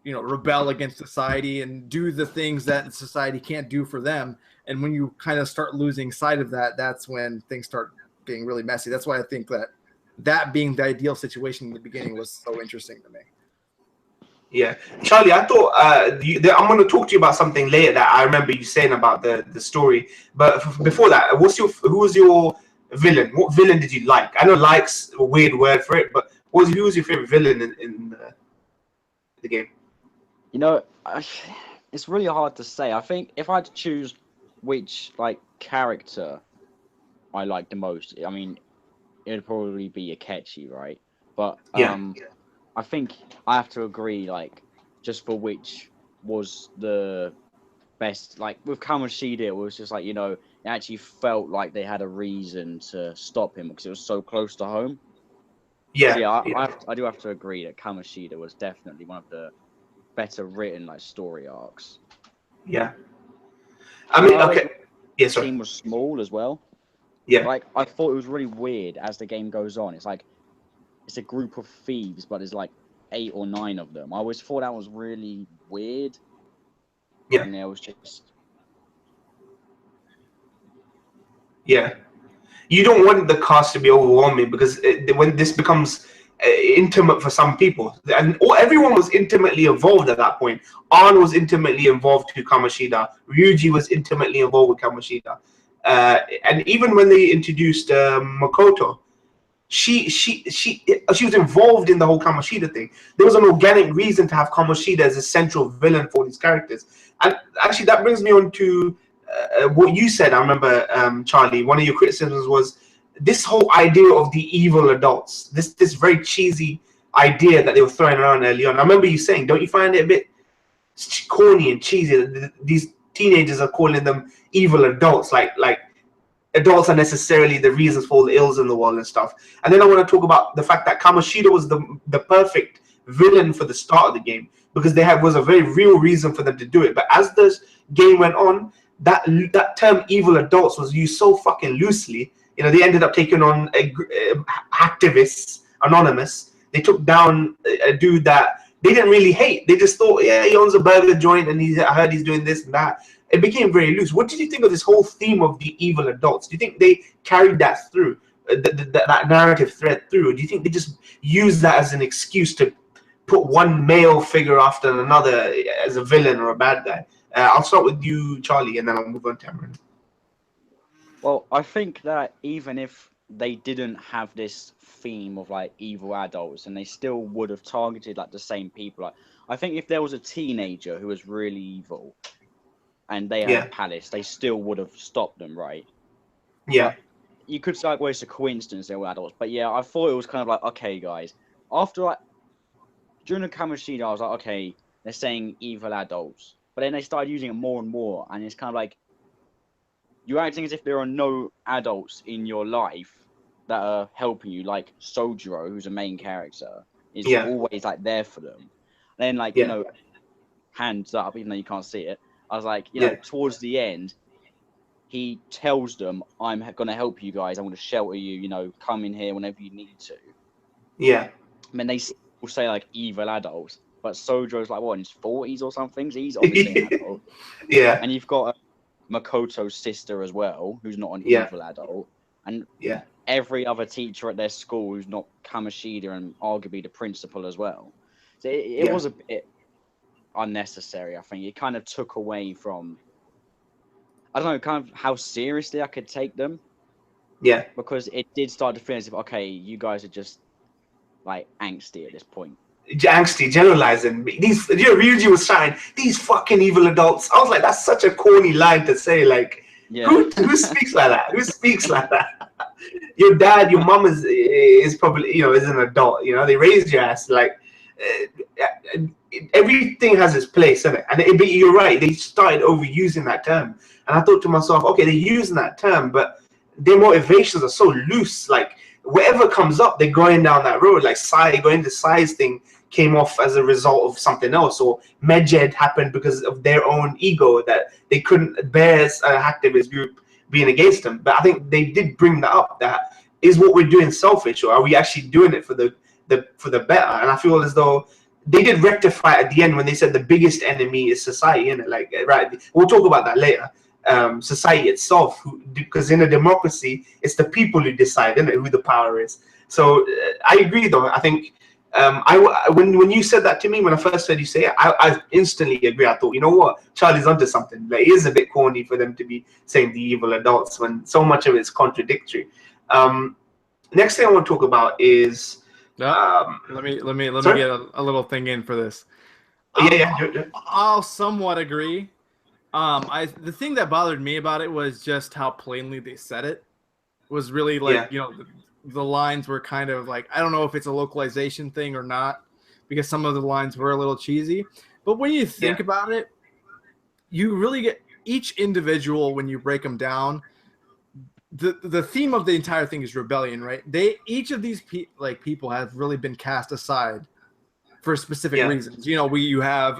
rebel against society and do the things that society can't do for them. And when you kind of start losing sight of that, that's when things start being really messy. That's why I think that being the ideal situation in the beginning was so interesting to me. Yeah, Charlie, I thought I'm going to talk to you about something later that I remember you saying about the story. But before that, who was your villain? What villain did you like? I know "like's" a weird word for it, but who was your favorite villain in the game? It's really hard to say. I think if I had to choose which character I like the most, I mean, it'd probably be Akechi, right? But I think I have to agree, just for which was the best. Like with Kamoshida, it was just it actually felt like they had a reason to stop him because it was so close to home. I do have to agree that Kamoshida was definitely one of the better written story arcs. Yeah, I mean, okay. The team was small as well. Yeah, I thought it was really weird as the game goes on. It's it's a group of thieves, but there's 8 or 9 of them. I always thought that was really weird. Yeah, and there was just Yeah. You don't want the cast to be overwhelming because when this becomes intimate for some people, and everyone was intimately involved at that point. Arn was intimately involved to Kamoshida. Ryuji was intimately involved with Kamoshida. And even when they introduced Makoto, she was involved in the whole Kamoshida thing. There was an organic reason to have Kamoshida as a central villain for these characters. And actually, that brings me on to what you said. I remember, Charlie, one of your criticisms was this whole idea of the evil adults. This very cheesy idea that they were throwing around early on. I remember you saying, don't you find it a bit corny and cheesy? These teenagers are calling them evil adults, like adults are necessarily the reasons for all the ills in the world and stuff. And then I want to talk about the fact that Kamoshida was the perfect villain for the start of the game because was a very real reason for them to do it. But as the game went on, that term evil adults was used so fucking loosely. You know, they ended up taking on activists, Anonymous. They took down a dude that they didn't really hate. They just thought, yeah, he owns a burger joint and I heard he's doing this and that. It became very loose. What did you think of this whole theme of the evil adults? Do you think they carried that through, that narrative thread through? Or do you think they just used that as an excuse to put one male figure after another as a villain or a bad guy? I'll start with you, Charlie, and then I'll move on to Cameron. Well, I think that even if they didn't have this theme of like evil adults, and they still would have targeted like the same people. Like, I think if there was a teenager who was really evil, and they had a palace, they still would have stopped them, right? Yeah. But you could say, well, it's a coincidence they were adults, but yeah, I thought it was kind of like, okay, guys. After like during the Kamoshida, I was like, okay, they're saying evil adults, but then they started using it more and more, and it's kind of like you're acting as if there are no adults in your life that are helping you, like Sojiro, who's a main character, is always like there for them. And then like you know, hands up, even though you can't see it. I was like, you know, towards the end, he tells them, I'm going to help you guys. I'm going to shelter you, you know, come in here whenever you need to. Yeah. I mean, they will say, like, evil adults. But Sojo's, like, what, in his 40s or something? So he's obviously an adult. Yeah. And you've got Makoto's sister as well, who's not an evil adult. And every other teacher at their school who's not Kamoshida and arguably the principal as well. So it was a bit unnecessary. I think it kind of took away from, I don't know, kind of how seriously I could take them. Yeah, because it did start to feel as if, okay, you guys are just like angsty at this point. Angsty, generalizing. These, you know, Ryuji was shouting, these fucking evil adults. I was like, that's such a corny line to say. Like, who speaks like that? Who speaks like that? Your dad, your mom is probably, you know, is an adult. You know, they raised your ass. Like, everything has its place, isn't it? And but you're right, they started overusing that term, and I thought to myself, okay, they're using that term, but their motivations are so loose. Like, whatever comes up, they're going down that road. Like going to Sai's thing came off as a result of something else, or Medjed happened because of their own ego that they couldn't bear an activist group being against them. But I think they did bring that up. That is what we're doing selfish, or are we actually doing it for the better? And I feel as though they did rectify at the end when they said the biggest enemy is society, innit? Like, right, we'll talk about that later. Society itself, because in a democracy, it's the people who decide, innit, who the power is. So I agree, though. I think when you said that to me, when I first heard you say it, I instantly agree. I thought, you know what, Charlie's onto something. Like, it is a bit corny for them to be saying the evil adults when so much of it's contradictory. Next thing I want to talk about is. Let me get a little thing in for this. I'll somewhat agree. The thing that bothered me about it was just how plainly they said it. Was really like, you know, the lines were kind of like, I don't know if it's a localization thing or not, because some of the lines were a little cheesy. But when you think about it, you really get each individual, when you break them down, the theme of the entire thing is rebellion, right? Each of these people have really been cast aside for specific reasons. You know, you have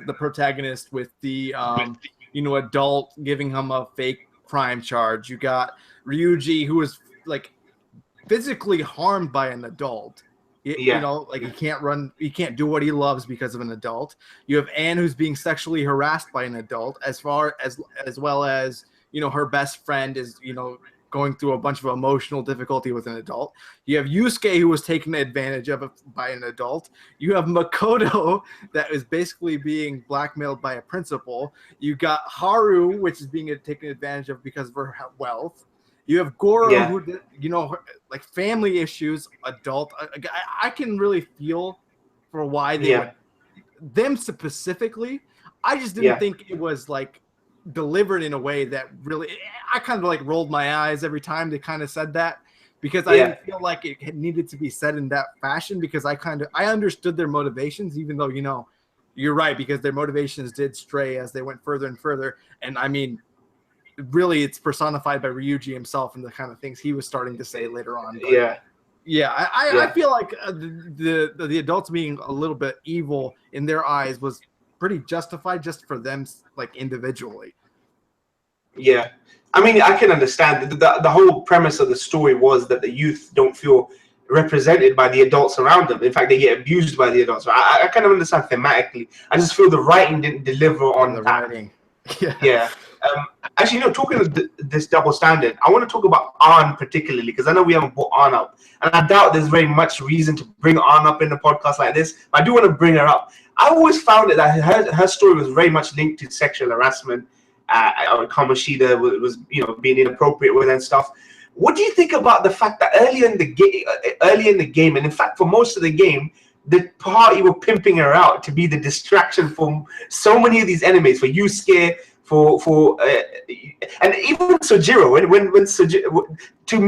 the protagonist with the you know, adult giving him a fake crime charge. You got Ryuji, who is like physically harmed by an adult. You know, like he can't do what he loves because of an adult. You have Anne, who's being sexually harassed by an adult, as well as, you know, her best friend is, you know, going through a bunch of emotional difficulty with an adult. You have Yusuke, who was taken advantage of by an adult. You have Makoto, that is basically being blackmailed by a principal. You got Haru, which is being taken advantage of because of her wealth. You have Goro, who, you know, like family issues, adult. I can really feel for why they would, them specifically. I just didn't think it was like delivered in a way that really, I kind of like rolled my eyes every time they kind of said that, because I didn't feel like it needed to be said in that fashion, because I understood their motivations, even though, you know, you're right, because their motivations did stray as they went further and further. And I mean, really it's personified by Ryuji himself and the kind of things he was starting to say later on. But I feel like the adults being a little bit evil in their eyes was pretty justified just for them, like individually. Yeah, I mean, I can understand the whole premise of the story was that the youth don't feel represented by the adults around them. In fact, they get abused by the adults. I kind of understand thematically. I just feel the writing didn't deliver on the that. writing. Actually, you know, talking of this double standard, I want to talk about Ann particularly, because I know we haven't brought Ann up, and I doubt there's very much reason to bring Ann up in a podcast like this, but I do want to bring her up. I always found it that her story was very much linked to sexual harassment. Kamoshida was, you know, being inappropriate with and stuff. What do you think about the fact that early in the game, and in fact for most of the game, the party were pimping her out to be the distraction for so many of these enemies, for Yusuke, and even Sojiro, when Sojiro, to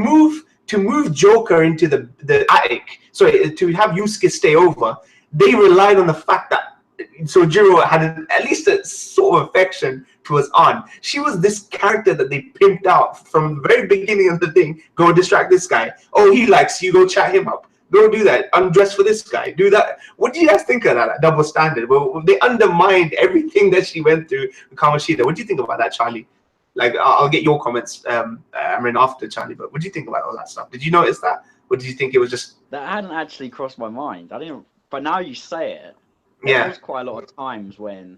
move Joker into the attic, sorry, to have Yusuke stay over, they relied on the fact that Sojiro had at least a sort of affection towards Ann. She was this character that they pimped out from the very beginning of the thing. Go distract this guy. Oh, he likes you. Go chat him up. Go do that. Undress for this guy. Do that. What do you guys think of that double standard? Well, they undermined everything that she went through with Kamoshida. What do you think about that, Charlie? Like, I'll get your comments, after Charlie. But what do you think about all that stuff? Did you notice that? Or did you think it was just... That hadn't actually crossed my mind. I didn't. But now you say it, there was quite a lot of times when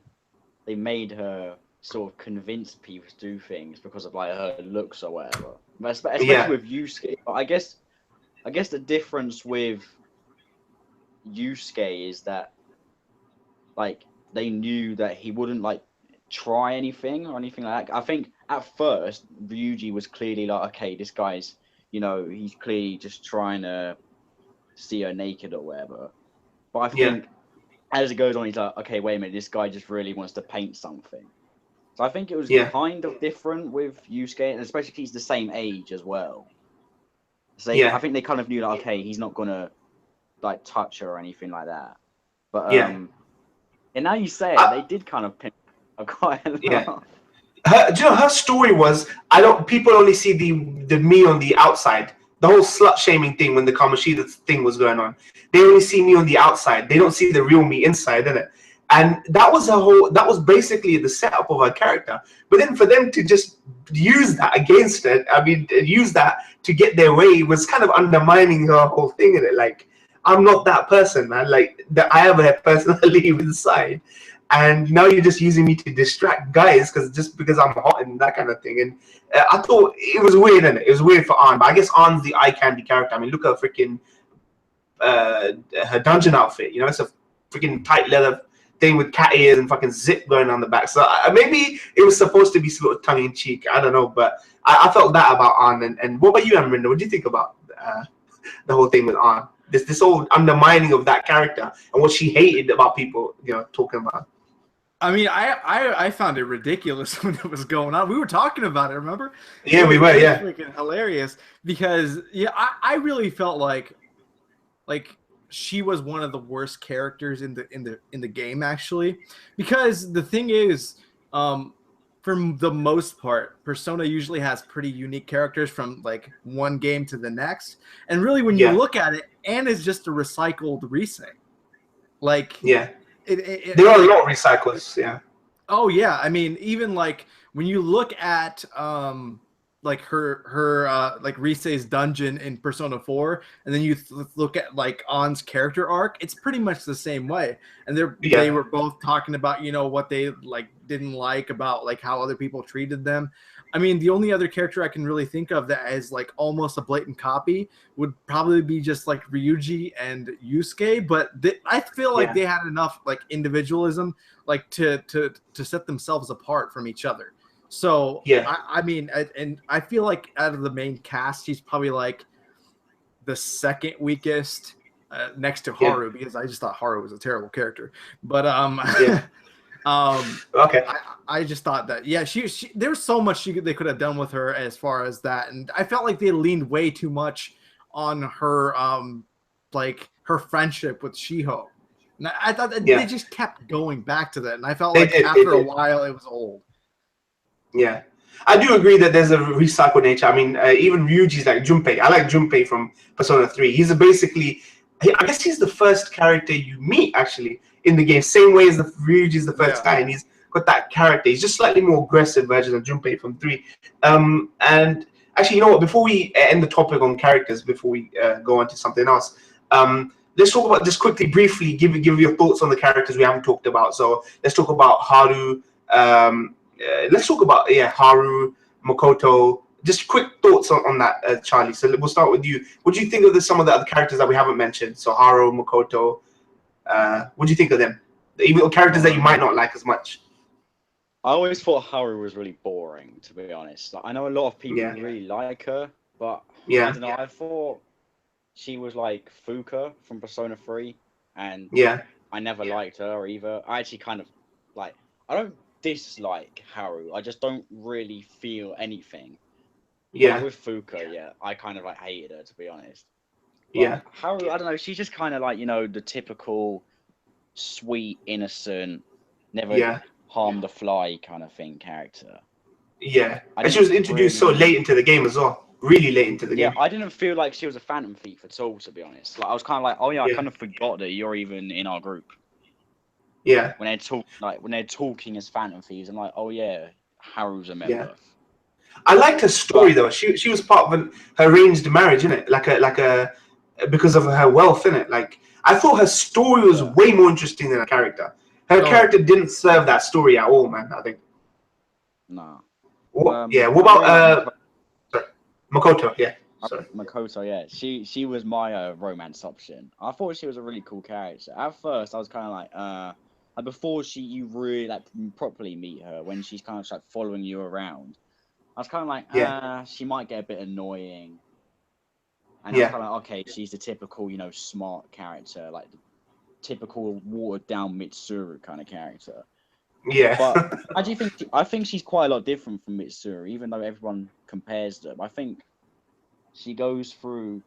they made her sort of convince people to do things because of like her looks or whatever. But especially with Yusuke. But I guess the difference with Yusuke is that like they knew that he wouldn't like try anything or anything like that. I think at first Ryuji was clearly like, okay, this guy's, you know, he's clearly just trying to see her naked or whatever. But I think as it goes on, he's like, okay, wait a minute, this guy just really wants to paint something. So I think it was kind of different with Yusuke, and especially if he's the same age as well. So I think they kind of knew that, okay, he's not going to like touch her or anything like that. But and now you say it, they did kind of pimp her quite a lot. Do you know, her story was, people only see the me on the outside. The whole slut shaming thing when the Kamoshida thing was going on. They only see me on the outside. They don't see the real me inside, innit? And that was basically the setup of her character. But then for them to just use that against it, I mean, use that to get their way was kind of undermining her whole thing, innit? Like, I'm not that person, man. Like, that I have a personality inside. And now you're just using me to distract guys because I'm hot and that kind of thing. And I thought it was weird, innit? It was weird for Ann. But I guess Ann's the eye candy character. I mean, look at her freaking her dungeon outfit. You know, it's a freaking tight leather thing with cat ears and fucking zip going on the back. So maybe it was supposed to be sort of tongue in cheek. I don't know, but I felt that about Ann. And what about you, Amrinda? What do you think about the whole thing with Ann? This whole undermining of that character and what she hated about people, you know, talking about. I mean, I found it ridiculous when it was going on. We were talking about it, remember? Yeah, we were. Yeah, freaking hilarious because I really felt like she was one of the worst characters in the game actually, because the thing is, for the most part, Persona usually has pretty unique characters from like one game to the next, and really when you look at it, Ann is just a recycled Rise. Like there are a lot of recycles, Oh yeah, I mean, even like when you look at like her like Rise's dungeon in Persona 4, and then you look at like Ann's character arc, it's pretty much the same way. And they were both talking about, you know, what they like didn't like about like how other people treated them. I mean, the only other character I can really think of that is like almost a blatant copy would probably be just like Ryuji and Yusuke. But I feel like they had enough like individualism, like to set themselves apart from each other. So I mean, and I feel like out of the main cast, she's probably like the second weakest, next to Haru, because I just thought Haru was a terrible character. But okay. I just thought that she there was so much they could have done with her as far as that, and I felt like they leaned way too much on her like her friendship with Shiho. And I thought that they just kept going back to that, and I felt like after a while it was old. Yeah, I do agree that there's a recycled nature. I mean, even Ryuji's like Junpei. I like Junpei from Persona 3. He's basically, I guess he's the first character you meet actually in the game, same way as the Ryuji's the first guy, and he's got that character. He's just slightly more aggressive version of Junpei from 3. And actually, you know what? Before we end the topic on characters, before we go on to something else, let's talk about just quickly, briefly, give your thoughts on the characters we haven't talked about. So let's talk about Haru. Let's talk about Haru, Makoto. Just quick thoughts on that, Charlie. So we'll start with you. What do you think of some of the other characters that we haven't mentioned? So Haru, Makoto. What do you think of them? Even characters that you might not like as much. I always thought Haru was really boring, to be honest. Like, I know a lot of people really like her, but I don't know. I thought she was like Fuka from Persona 3, and I never liked her either. I actually kind of like. I don't dislike Haru. I just don't really feel anything. Like with Fuka, I kind of like hated her, to be honest. But Haru, I don't know. She's just kind of like, you know, the typical sweet, innocent, never harm the fly kind of thing character. Yeah, and she was introduced so late into the game as well. Really late into the game. Yeah, I didn't feel like she was a Phantom Thief at all, to be honest. Like I was kind of like, oh yeah, I kind of forgot that you're even in our group. Yeah. When they're talking as Phantom Thieves, I'm like, oh yeah, Haru's a member. Yeah. I liked her story though. She was part of her arranged marriage, innit? Like a because of her wealth, innit? Like I thought her story was way more interesting than her character. Her character didn't serve that story at all, man. I think. No. What about sorry, Makoto? Yeah. Sorry. Makoto, yeah. She was my romance option. I thought she was a really cool character. At first, I was kind of like, before you really like properly meet her, when she's kind of like following you around, I was kind of like, she might get a bit annoying. And I was kind of like, okay, she's the typical, you know, smart character, like the typical watered down Mitsuru kind of character. Yeah. But I think she's quite a lot different from Mitsuru, even though everyone compares them. I think she goes through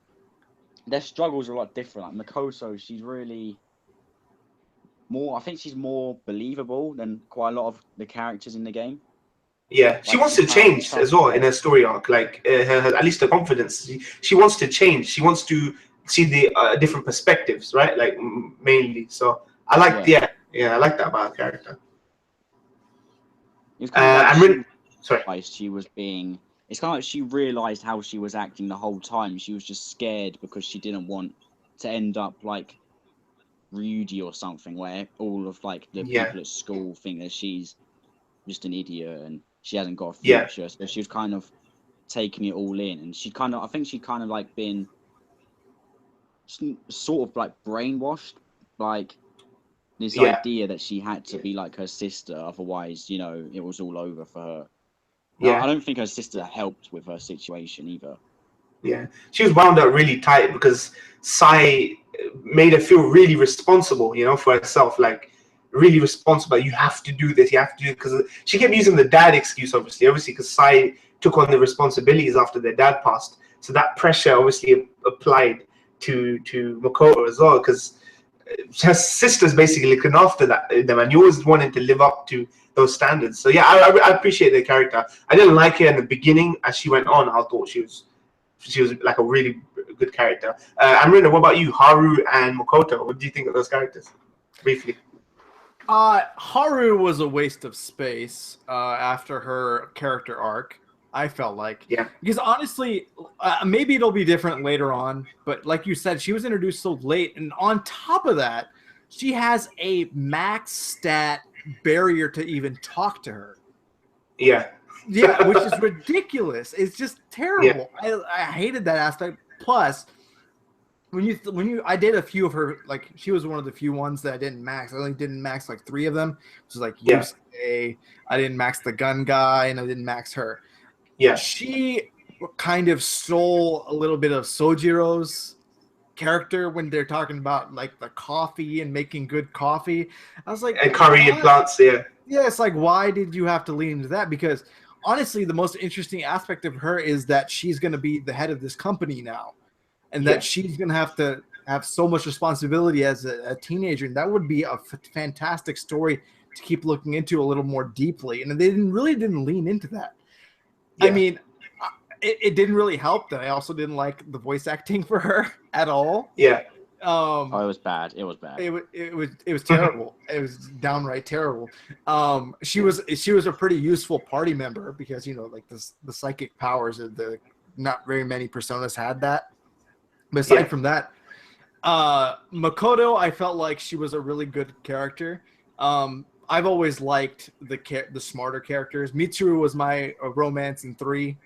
their struggles are a lot different. Like Makoto, she's really more. I think she's more believable than quite a lot of the characters in the game. Yeah, she wants to change as well in her story arc. Like her at least her confidence. She wants to change. She wants to see the different perspectives, right? Like mainly. So I like I like that about her character. It's kind of sorry. She was being. It's kind of like she realized how she was acting the whole time. She was just scared because she didn't want to end up like Ryuji or something, where all of like the people at school think that she's just an idiot and she hasn't got a future. So she was kind of taking it all in, and I think she kind of like been sort of like brainwashed, like this idea that she had to be like her sister, otherwise, you know, it was all over for her. I don't think her sister helped with her situation either. Yeah, she was wound up really tight because Sai made her feel really responsible, you know, for herself. Like really responsible. You have to do this. You have to do it, because she kept using the dad excuse, obviously, because Sai took on the responsibilities after their dad passed. So that pressure obviously applied to Makoto as well, because her sister's basically looking after them, and you always wanted to live up to those standards. So yeah, I appreciate the character. I didn't like her in the beginning. As she went on, I thought she was like a really good character. Amrina, what about you? Haru and Makoto, what do you think of those characters? Briefly. Haru was a waste of space after her character arc, I felt like. Yeah. Because honestly, maybe it'll be different later on, but like you said, she was introduced so late, and on top of that, she has a max stat barrier to even talk to her. Yeah. Yeah, which is ridiculous. It's just terrible. I hated that aspect. Plus, I did a few of her, like she was one of the few ones that I didn't max. I only didn't max like 3 of them, which is like Yusuke. I didn't max the gun guy, and I didn't max her. Yeah, she kind of stole a little bit of Sojiro's character when they're talking about like the coffee and making good coffee. I was like, and curry and plants. Yeah, it's like, why did you have to lean into that? Because honestly, the most interesting aspect of her is that she's going to be the head of this company now. And that she's going to have so much responsibility as a teenager. And that would be a fantastic story to keep looking into a little more deeply. And they didn't lean into that. Yeah. I mean, it didn't really help that I also didn't like the voice acting for her at all. Yeah. It was bad. It was bad. It was terrible. It was downright terrible. She was a pretty useful party member because, you know, like the psychic powers of not very many personas had that. But aside from that, Makoto, I felt like she was a really good character. I've always liked the smarter characters. Mitsuru was my romance in 3,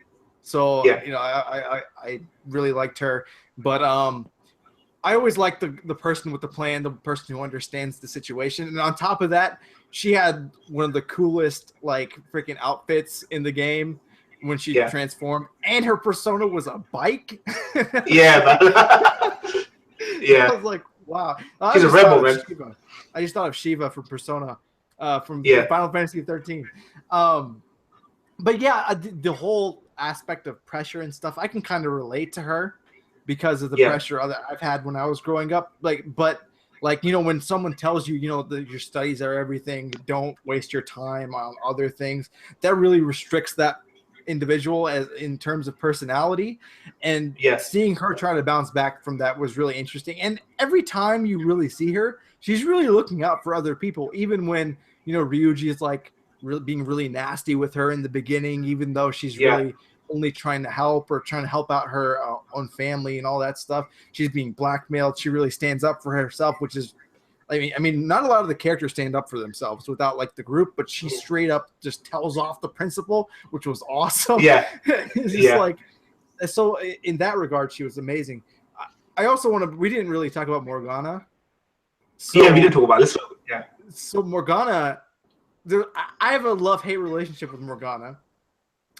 so you know I really liked her. But I always liked the person with the plan, the person who understands the situation. And on top of that, she had one of the coolest like freaking outfits in the game when she transformed, and her persona was a bike. Yeah. I was like, wow. She's a rebel, man. I just thought of Shiva from Persona, from Final Fantasy 13. But yeah, the whole aspect of pressure and stuff, I can kind of relate to her because of the pressure that I've had when I was growing up. But you know, when someone tells you, you know, that your studies are everything, don't waste your time on other things, that really restricts that individual as in terms of personality. And seeing her try to bounce back from that was really interesting. And every time you really see her, she's really looking out for other people, even when, you know, Ryuji is like being really nasty with her in the beginning, even though she's really only trying to help out her own family and all that stuff. She's being blackmailed. She really stands up for herself, which is, I mean, not a lot of the characters stand up for themselves without like the group, but she straight up just tells off the principal, which was awesome. Yeah. It's just like, so in that regard, she was amazing. I also we didn't really talk about Morgana. So, we didn't talk about this. So Morgana, I have a love-hate relationship with Morgana.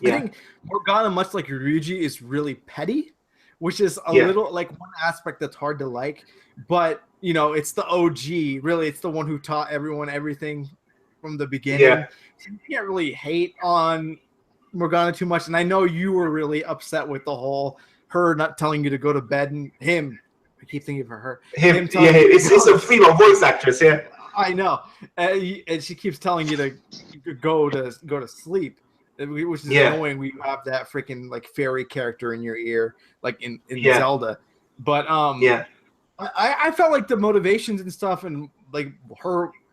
I think Morgana, much like Ryuji, is really petty, which is a little like one aspect that's hard to like, but you know, it's the OG. Really, it's the one who taught everyone everything from the beginning. So you can't really hate on Morgana too much. And I know you were really upset with the whole her not telling you to go to bed, and him. I keep thinking of her. Him it's a female voice actress. Yeah, I know, and she keeps telling you to go to sleep, which is annoying. We have that freaking like fairy character in your ear, like in Zelda. But I felt like the motivations and stuff, and like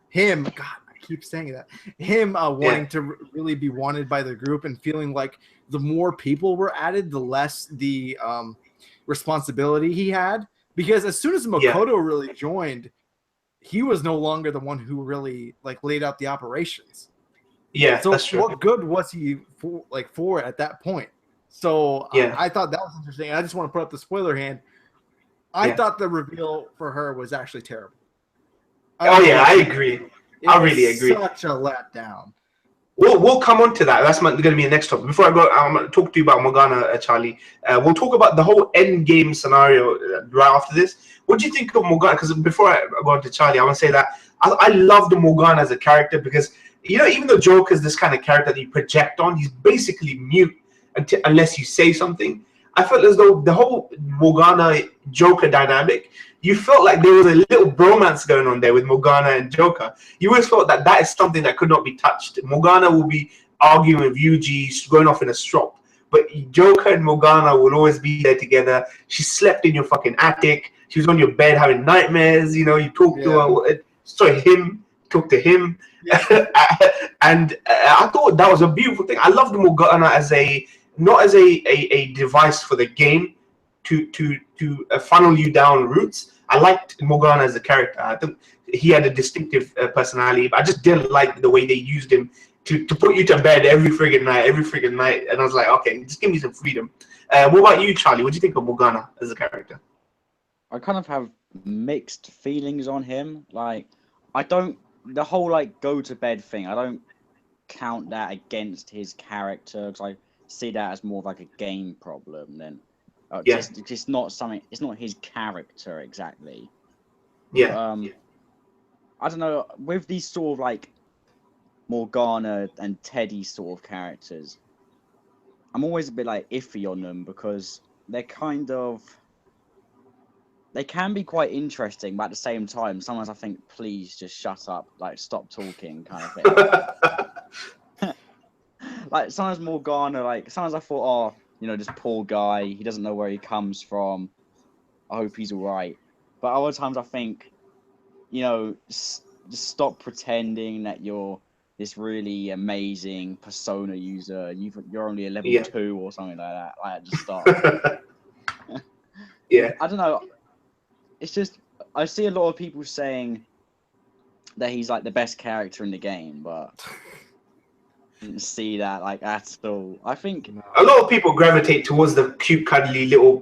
him. God, I keep saying that. Him wanting to really be wanted by the group and feeling like the more people were added, the less the responsibility he had. Because as soon as Makoto really joined, he was no longer the one who really like laid out the operations. Yeah, so that's true. What good was he for at that point? So I thought that was interesting. I just want to put up the spoiler hand. I thought the reveal for her was actually terrible. I agree. I really agree. Such a letdown. We'll come on to that. That's going to be the next topic. Before I go, I'm going to talk to you about Morgana, Charlie. We'll talk about the whole end game scenario right after this. What do you think of Morgana? Because before I go on to Charlie, I want to say that I love the Morgana as a character because, you know, even though Joker is this kind of character that you project on, he's basically mute unless you say something. I felt as though the whole Morgana Joker dynamic, you felt like there was a little bromance going on there with Morgana and Joker. You always felt that is something that could not be touched. Morgana will be arguing with Yuji, going off in a strop. But Joker and Morgana will always be there together. She slept in your fucking attic. She was on your bed having nightmares. You know, you talk to her. Sorry, him. Talk to him. Yeah. And I thought that was a beautiful thing. I loved Morgana not as a device for the game to funnel you down routes. I liked Morgana as a character. I think he had a distinctive personality, but I just didn't like the way they used him to put you to bed every friggin' night. And I was like, okay, just give me some freedom. What about you, Charlie? What do you think of Morgana as a character? I kind of have mixed feelings on him. Like, the whole like go to bed thing, I don't count that against his character, because I see that as more of like a game problem than just not something. It's not his character exactly. Yeah. I don't know, with these sort of like Morgana and Teddy sort of characters, I'm always a bit like iffy on them, because they can be quite interesting, but at the same time, sometimes I think, please just shut up, like stop talking, kind of thing. Like sometimes Morgana, like sometimes I thought, oh, you know, this poor guy, he doesn't know where he comes from. I hope he's all right. But other times I think, you know, just stop pretending that you're this really amazing Persona user. You're only a level 2 or something like that. Like, just stop. Yeah. I don't know. It's just, I see a lot of people saying that he's like the best character in the game, but I didn't see that like at all. I think a lot of people gravitate towards the cute, cuddly little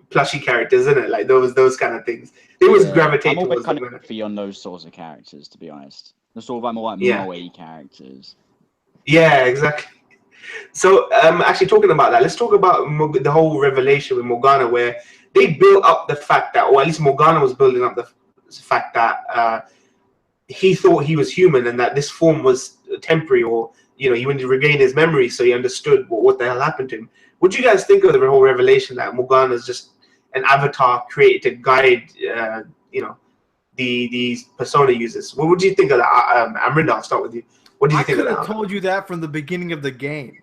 plushy characters, isn't it? Like those kind of things. They always gravitate I'm towards kind them. of iffy on those sorts of characters, to be honest. The sort of like more like moe characters. Yeah, exactly. So, actually talking about that, let's talk about the whole revelation with Morgana, where they built up the fact that, or at least Morgana was building up the fact that he thought he was human and that this form was temporary, or you know, he wanted to regain his memory, so he understood what the hell happened to him. What do you guys think of the whole revelation that Morgana is just an avatar created to guide, you know, these Persona users? What would you think of that? Amrinda, I'll start with you. What do you think of that? I could have told you that from the beginning of the game.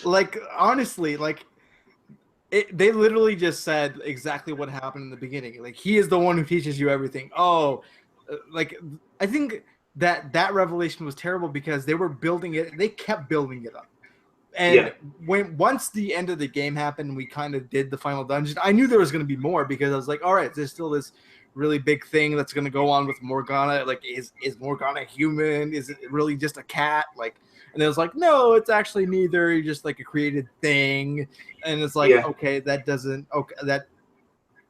Like, honestly, like, they literally just said exactly what happened in the beginning. Like, he is the one who teaches you everything. Oh, like, I think that revelation was terrible because they were building it. They kept building it up. And once the end of the game happened, we kind of did the final dungeon. I knew there was going to be more because I was like, all right, there's still this really big thing that's going to go on with Morgana. Like, is Morgana human? Is it really just a cat? Like, and it was like, no, it's actually neither. You're just like a created thing. And it's like, okay,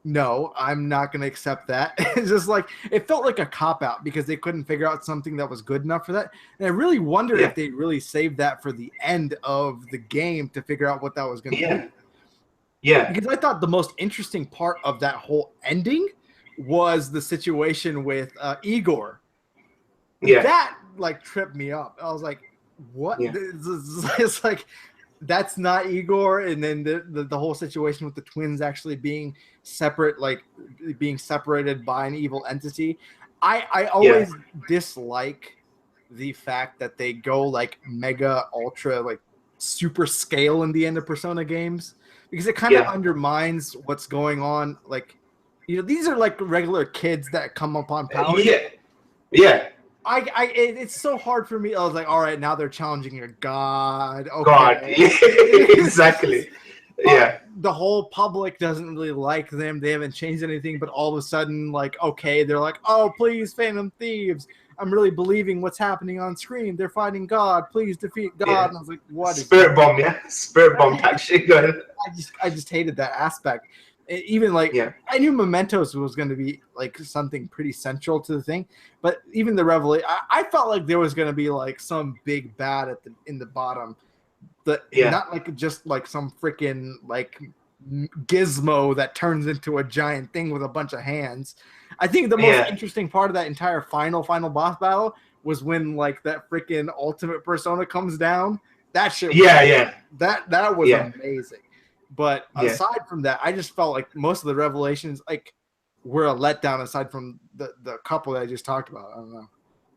no, I'm not going to accept that. It's just like, it felt like a cop-out because they couldn't figure out something that was good enough for that. And I really wonder if they really saved that for the end of the game to figure out what that was going to be. Yeah. Because I thought the most interesting part of that whole ending was the situation with Igor. Yeah. That, like, tripped me up. I was like, what? Yeah. It's like, that's not Igor. And then the whole situation with the twins actually being separate, like being separated by an evil entity. I always dislike the fact that they go like mega ultra like super scale in the end of Persona games, because it kind of undermines what's going on. Like, you know, these are like regular kids that come upon power. It's so hard for me. I was like, all right, now they're challenging a god. Okay. God, exactly. The whole public doesn't really like them. They haven't changed anything, but all of a sudden, like, okay, they're like, oh, please, Phantom Thieves. I'm really believing what's happening on screen. They're fighting God. Please defeat God. Yeah. And I was like, what? Spirit bomb, Spirit bomb type shit. Go ahead. I just hated that aspect. Even like, I knew Mementos was going to be like something pretty central to the thing, but even the revelation, I felt like there was going to be like some big bad in the bottom, not like just like some freaking like gizmo that turns into a giant thing with a bunch of hands. I think the most interesting part of that entire final boss battle was when like that freaking ultimate Persona comes down. That shit. That was amazing. But aside from that, I just felt like most of the revelations like were a letdown aside from the couple that I just talked about. I don't know.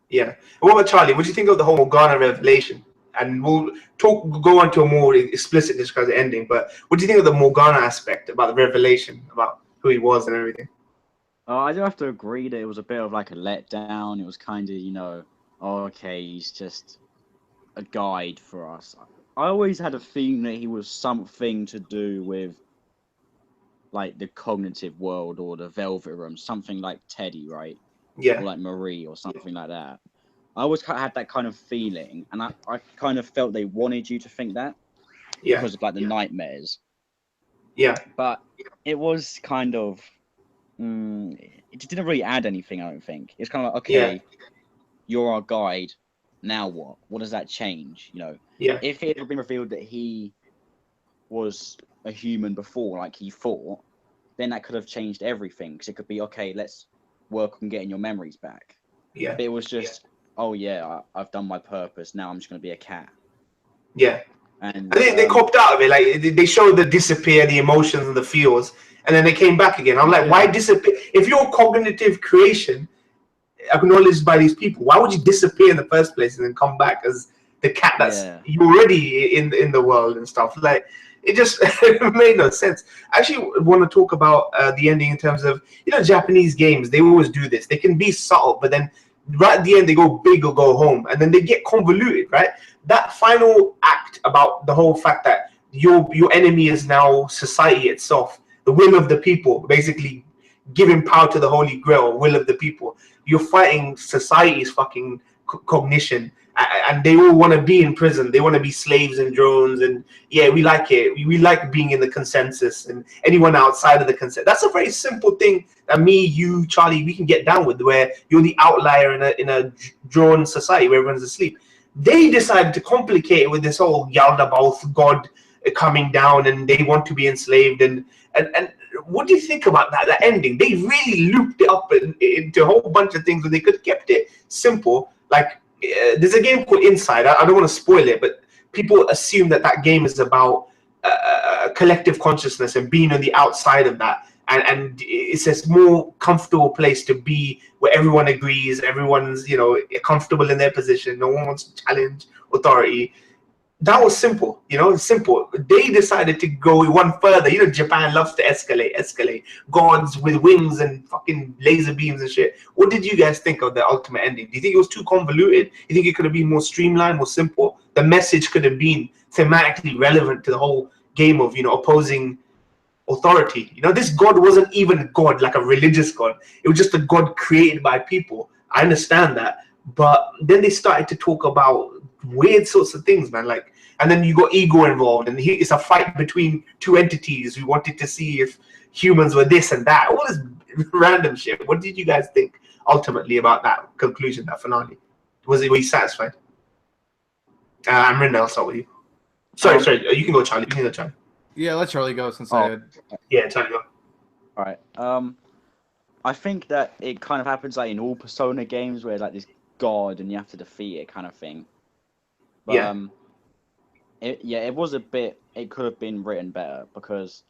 Yeah. What about Charlie? What do you think of the whole Morgana revelation? And we'll go on to a more explicit discussion of the ending. But what do you think of the Morgana aspect about the revelation, about who he was and everything? I do have to agree that it was a bit of like a letdown. It was kind of, you know, okay, he's just a guide for us. I always had a feeling that he was something to do with like the cognitive world or the Velvet Room, something like Teddy, right? Yeah. Or like Marie or something like that. I always kind of had that kind of feeling, and I kind of felt they wanted you to think that because of like the nightmares. Yeah. But it was kind of, it just didn't really add anything, I don't think. It's kind of like, okay, you're our guide, now what? What does that change? You know, if it had been revealed that he was a human before, like he thought, then that could have changed everything. Because it could be, okay, let's work on getting your memories back. Yeah. But it was just, oh yeah, I've done my purpose. Now I'm just going to be a cat. Yeah. And I think they copped out of it. Like they showed the disappear, the emotions and the feels, and then they came back again. I'm like, why disappear? If you're a cognitive creation acknowledged by these people, why would you disappear in the first place and then come back as the cat that's you're already in the world and stuff? Like it just it made no sense. I actually want to talk about the ending in terms of, you know, Japanese games. They always do this. They can be subtle, but then right at the end they go big or go home, and then they get convoluted, right? That final act about the whole fact that your enemy is now society itself, the will of the people, basically giving power to the Holy Grail, will of the people. You're fighting society's fucking cognition, and they all want to be in prison. They want to be slaves and drones, and we like it. We like being in the consensus, and anyone outside of the consensus. That's a very simple thing that me, you, Charlie, we can get down with, where you're the outlier in a drawn society where everyone's asleep. They decided to complicate it with this whole Yaldabaoth god coming down, and they want to be enslaved. And what do you think about that ending? They really looped it up into a whole bunch of things when they could have kept it simple. Like there's a game called Inside. I don't want to spoil it, but people assume that game is about collective consciousness and being on the outside of that. And it's a more comfortable place to be, where everyone agrees, everyone's, you know, comfortable in their position, no one wants to challenge authority. That was simple, you know, simple. They decided to go one further. You know, Japan loves to escalate. Gods with wings and fucking laser beams and shit. What did you guys think of the ultimate ending? Do you think it was too convoluted? You think it could have been more streamlined, more simple? The message could have been thematically relevant to the whole game of, you know, opposing authority. You know, this god wasn't even a god, like a religious god. It was just a god created by people. I understand that, but then they started to talk about weird sorts of things, man. Like, and then you got ego involved, and it's a fight between two entities who wanted to see if humans were this and that. All this random shit. What did you guys think ultimately about that conclusion, that finale? Were you satisfied? I'm Rinda, I'll start with you. Sorry, you can go, Charlie. Yeah, let Charlie go since I had... Yeah, Charlie, go. All right. I think that it kind of happens like in all Persona games where like this god and you have to defeat it kind of thing. But, it was a bit. It could have been written better because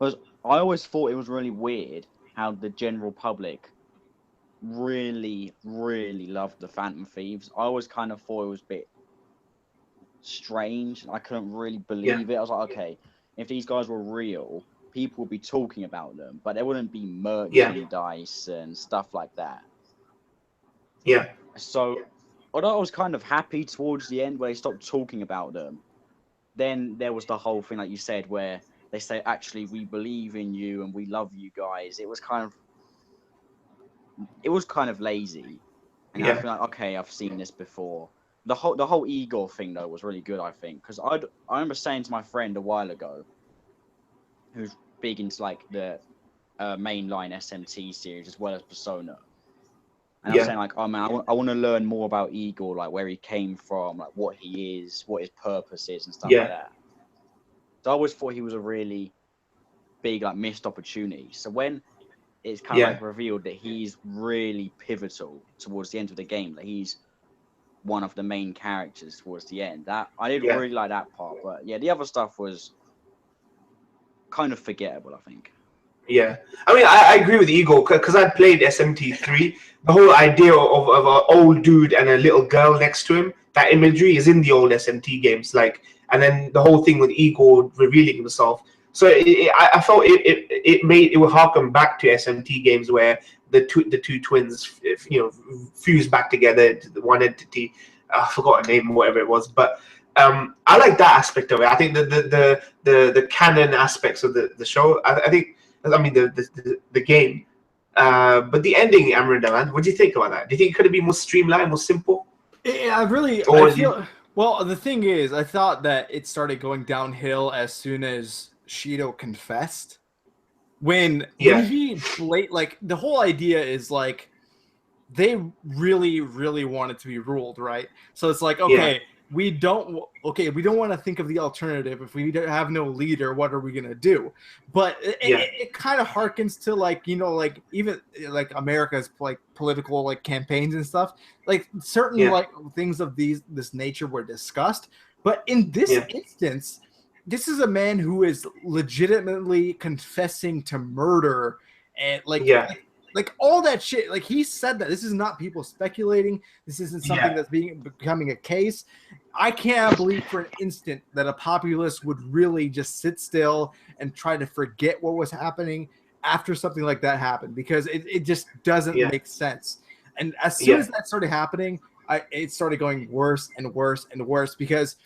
I always thought it was really weird how the general public really, really loved the Phantom Thieves. I always kind of thought it was a bit strange. I couldn't really believe it. I was like, okay, if these guys were real, people would be talking about them, but there wouldn't be merchandise and stuff like that. Yeah. So, although I was kind of happy towards the end where they stopped talking about them, then there was the whole thing, like you said, where they say, actually, we believe in you and we love you guys. It was kind of lazy. And I feel like, okay, I've seen this before. The whole Igor thing, though, was really good, I think. Because I remember saying to my friend a while ago, who's big into, like, the mainline SMT series as well as Persona. And I was saying, like, oh, man, I want to learn more about Igor, like, where he came from, like, what he is, what his purpose is, and stuff like that. So I always thought he was a really big, like, missed opportunity. So when it's kind of, like, revealed that he's really pivotal towards the end of the game, that he's one of the main characters towards the end, that I didn't really like that part. But, the other stuff was kind of forgettable, I think. Yeah, I mean, I agree with Ego because I played SMT3. The whole idea of an old dude and a little girl next to him, that imagery is in the old SMT games. Like, and then the whole thing with Ego revealing himself. So I felt it would harken back to SMT games where the two twins, you know, fused back together into the one entity. I forgot her name, whatever it was, but. I like that aspect of it. I think the canon aspects of the show. I think. I mean the game. But the ending, Amrinda, man, what do you think about that? Do you think it could have been more streamlined, more simple? Yeah, well, the thing is, I thought that it started going downhill as soon as Shido confessed. When he like the whole idea is like they really wanted to be ruled, right? So it's like, okay, we don't want to think of the alternative. If we have no leader, what are we gonna do? But it kind of harkens to like, you know, like even like America's like political like campaigns and stuff. Like certain like things of this nature were discussed, but in this instance, this is a man who is legitimately confessing to murder and like all that shit. Like he said that this is not people speculating. This isn't something that's becoming a case. I can't believe for an instant that a populace would really just sit still and try to forget what was happening after something like that happened, because it just doesn't make sense. And as soon as that started happening, it started going worse and worse and worse, because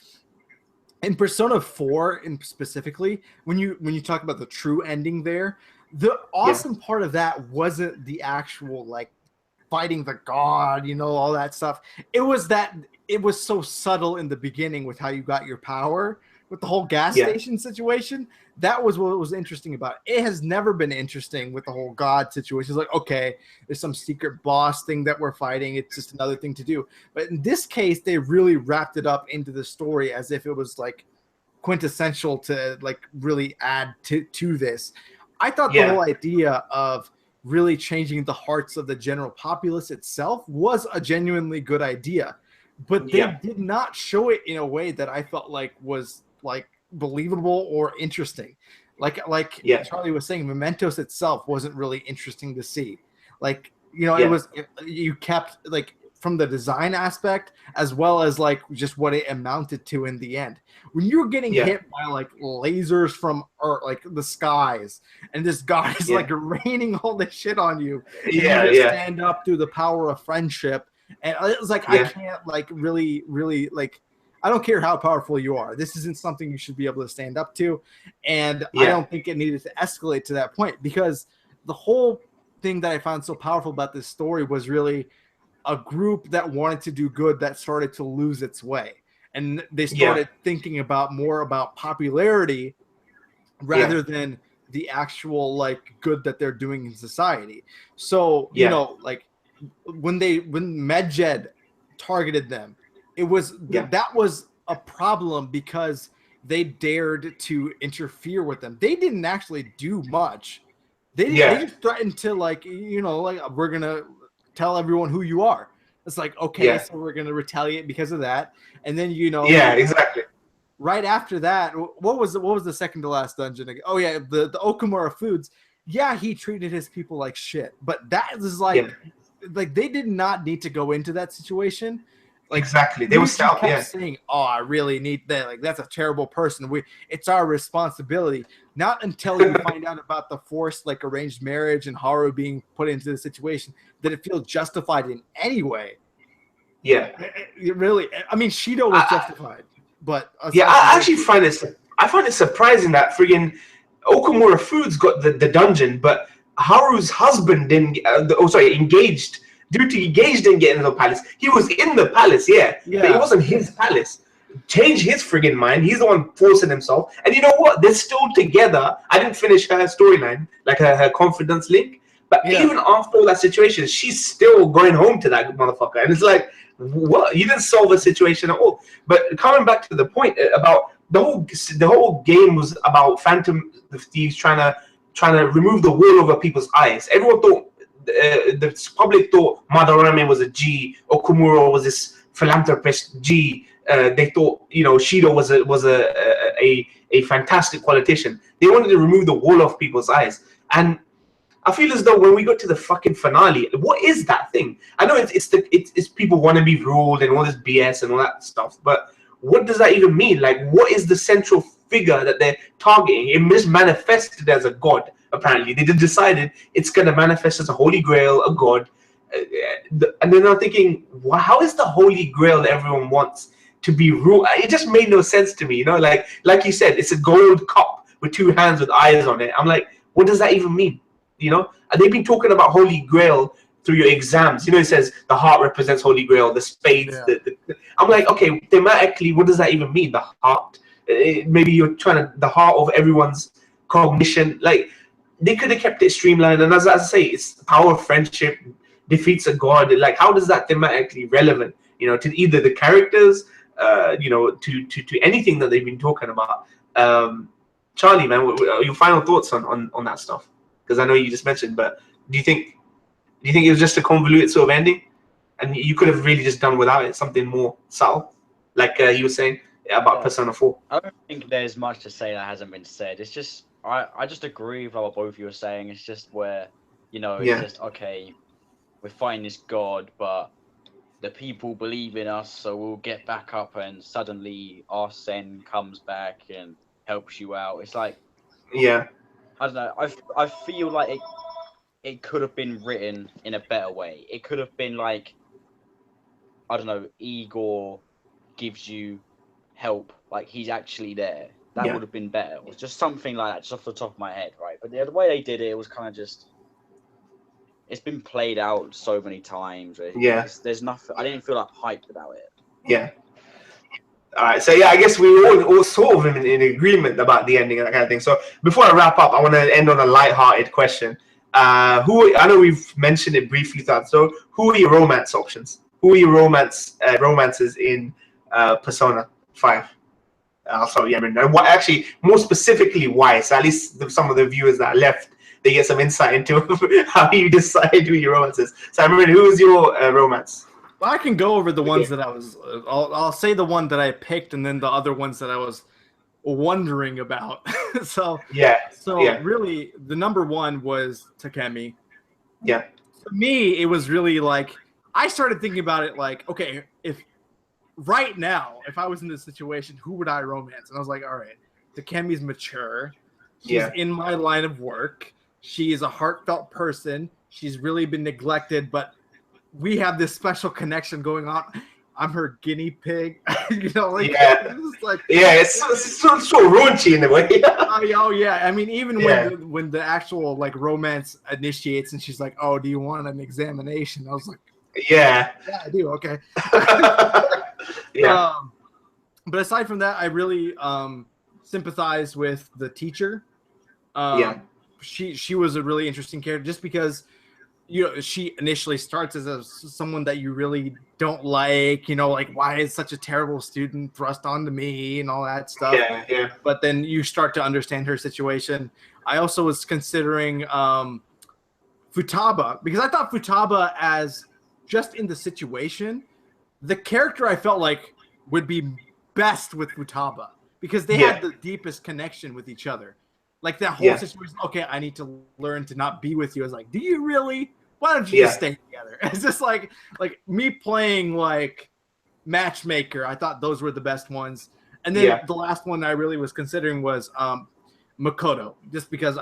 in Persona 4 specifically, when you talk about the true ending there, the awesome part of that wasn't the actual like fighting the god, you know, all that stuff. It was that it was so subtle in the beginning with how you got your power with the whole gas station situation. That was what was interesting about it. It has never been interesting with the whole god situation. It's like, okay, there's some secret boss thing that we're fighting. It's just another thing to do. But in this case, they really wrapped it up into the story as if it was like quintessential to like really add to this. I thought the whole idea of really changing the hearts of the general populace itself was a genuinely good idea, but they did not show it in a way that I felt like was like believable or interesting. Like Charlie was saying, Mementos itself wasn't really interesting to see. Like, you know, you kept like from the design aspect as well as like just what it amounted to in the end. When you're getting hit by like lasers from like the skies, and this guy is like raining all this shit on you, and you just stand up through the power of friendship, and it was like I can't like really like, I don't care how powerful you are, this isn't something you should be able to stand up to, and I don't think it needed to escalate to that point, because the whole thing that I found so powerful about this story was really a group that wanted to do good that started to lose its way. And they started thinking about more about popularity rather than the actual like good that they're doing in society. So, you know, like when Medjed targeted them, it was that was a problem because they dared to interfere with them. They didn't actually do much. They just threatened to like, you know, like we're going to tell everyone who you are. It's like, okay, so we're going to retaliate because of that. And then, you know, exactly. Right after that, what was the second to last dungeon again? Oh yeah, the Okamura Foods. Yeah, he treated his people like shit, but that is like they did not need to go into that situation. Like, exactly, they were saying, "Oh, I really need that. Like, that's a terrible person. It's our responsibility." Not until you find out about the forced, like, arranged marriage and Haru being put into the situation did it feel justified in any way. Yeah, it really. I mean, Shido was justified, but I actually find it surprising that friggin' Okamura Foods got the dungeon, but Haru's husband didn't. Engaged. Due to Engaged didn't get into the palace. He was in the palace, but it wasn't his palace. Change his friggin' mind. He's the one forcing himself. And you know what? They're still together. I didn't finish her storyline, like her confidence link. But even after all that situation, she's still going home to that motherfucker. And it's like, what? You didn't solve the situation at all. But coming back to the point about the whole game was about Phantom Thieves trying to remove the wool over people's eyes. Everyone thought. The public thought Madarame was a G, Okamura was this philanthropist G. They thought, you know, Shido was a fantastic politician. They wanted to remove the wool off people's eyes, and I feel as though when we got to the fucking finale, what is that thing? I know it's people want to be ruled and all this BS and all that stuff, but what does that even mean? Like, what is the central figure that they're targeting? It is manifested as a god. Apparently, they decided it's going to manifest as a holy grail, a god. And then I'm thinking, wow, how is the holy grail that everyone wants to be ruled? It just made no sense to me, you know? Like you said, it's a gold cup with two hands with eyes on it. I'm like, what does that even mean? you know, and they've been talking about Holy Grail through your exams. You know, it says the heart represents Holy Grail, the spades. I'm like, okay, thematically, what does that even mean? The heart? Maybe you're trying to the heart of everyone's cognition. Like, they could have kept it streamlined. And as I say, it's the power of friendship defeats a god. Like, how does that thematically relevant? You know, to either the characters, you know, to anything that they've been talking about. Charlie, man, your final thoughts on that stuff? Because I know you just mentioned, but do you think it was just a convoluted sort of ending, and you could have really just done without it, something more subtle, like you were saying about Persona 4? I don't think there's much to say that hasn't been said. It's just I just agree with what both of you were saying. It's just where, you know, it's just, okay, we're fighting this god, but the people believe in us, so we'll get back up, and suddenly Arsene comes back and helps you out. It's like, I don't know. I feel like it could have been written in a better way. It could have been like, I don't know, Igor gives you help, like he's actually there. That would have been better. It was just something like that, just off the top of my head, right? But the way they did it, it was kind of just, it's been played out so many times. There's nothing. I didn't feel like hyped about it. Yeah. All right. So I guess we were all sort of in agreement about the ending and that kind of thing. So before I wrap up, I want to end on a light-hearted question. I know we've mentioned it briefly, so who are your romance options? Who are your romances in Persona 5? I'll start with Yemen. And what, actually, more specifically, why? So at least some of the viewers that left, they get some insight into how you decide who your romance is. So, Yemen, who is your romance? Well, I can go over the ones that I was. I'll say the one that I picked, and then the other ones that I was wondering about. So really, the number one was Takemi. Yeah. For me, it was really like, I started thinking about it like, okay, if right now, if I was in this situation, who would I romance? And I was like, all right, Takemi's mature. She's in my line of work. She is a heartfelt person. She's really been neglected, but we have this special connection going on. I'm her guinea pig. You know, like, it's like, it's so raunchy in a way. Oh yeah, I mean, even when the actual like romance initiates, and she's like, "Oh, do you want an examination?" I was like, "Yeah, I do." Okay. But aside from that, I really sympathized with the teacher. She was a really interesting character, just because, you know, she initially starts as someone that you really don't like, you know, like, why is such a terrible student thrust onto me and all that stuff. But then you start to understand her situation. I also was considering Futaba, because I thought Futaba, as just in the situation, the character I felt like would be best with Futaba, because they had the deepest connection with each other. Like that whole situation, okay, I need to learn to not be with you. I was like, do you really? Why don't you just stay together? It's just like me playing like matchmaker. I thought those were the best ones. And then the last one I really was considering was Makoto, just because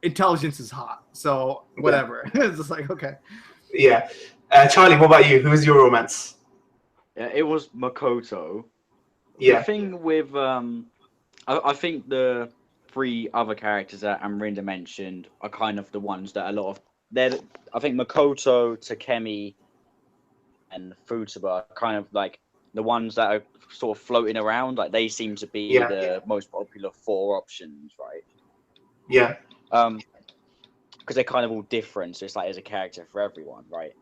intelligence is hot. So whatever. It's just like, okay. Yeah. Charlie, what about you? Who's your romance? Yeah, it was Makoto. Yeah. The thing with I think the three other characters that Amrinda mentioned are kind of the ones that I think Makoto, Takemi, and Futaba are kind of like the ones that are sort of floating around. Like, they seem to be the most popular four options, right? Yeah. Because they're kind of all different, so it's like there's a character for everyone, right?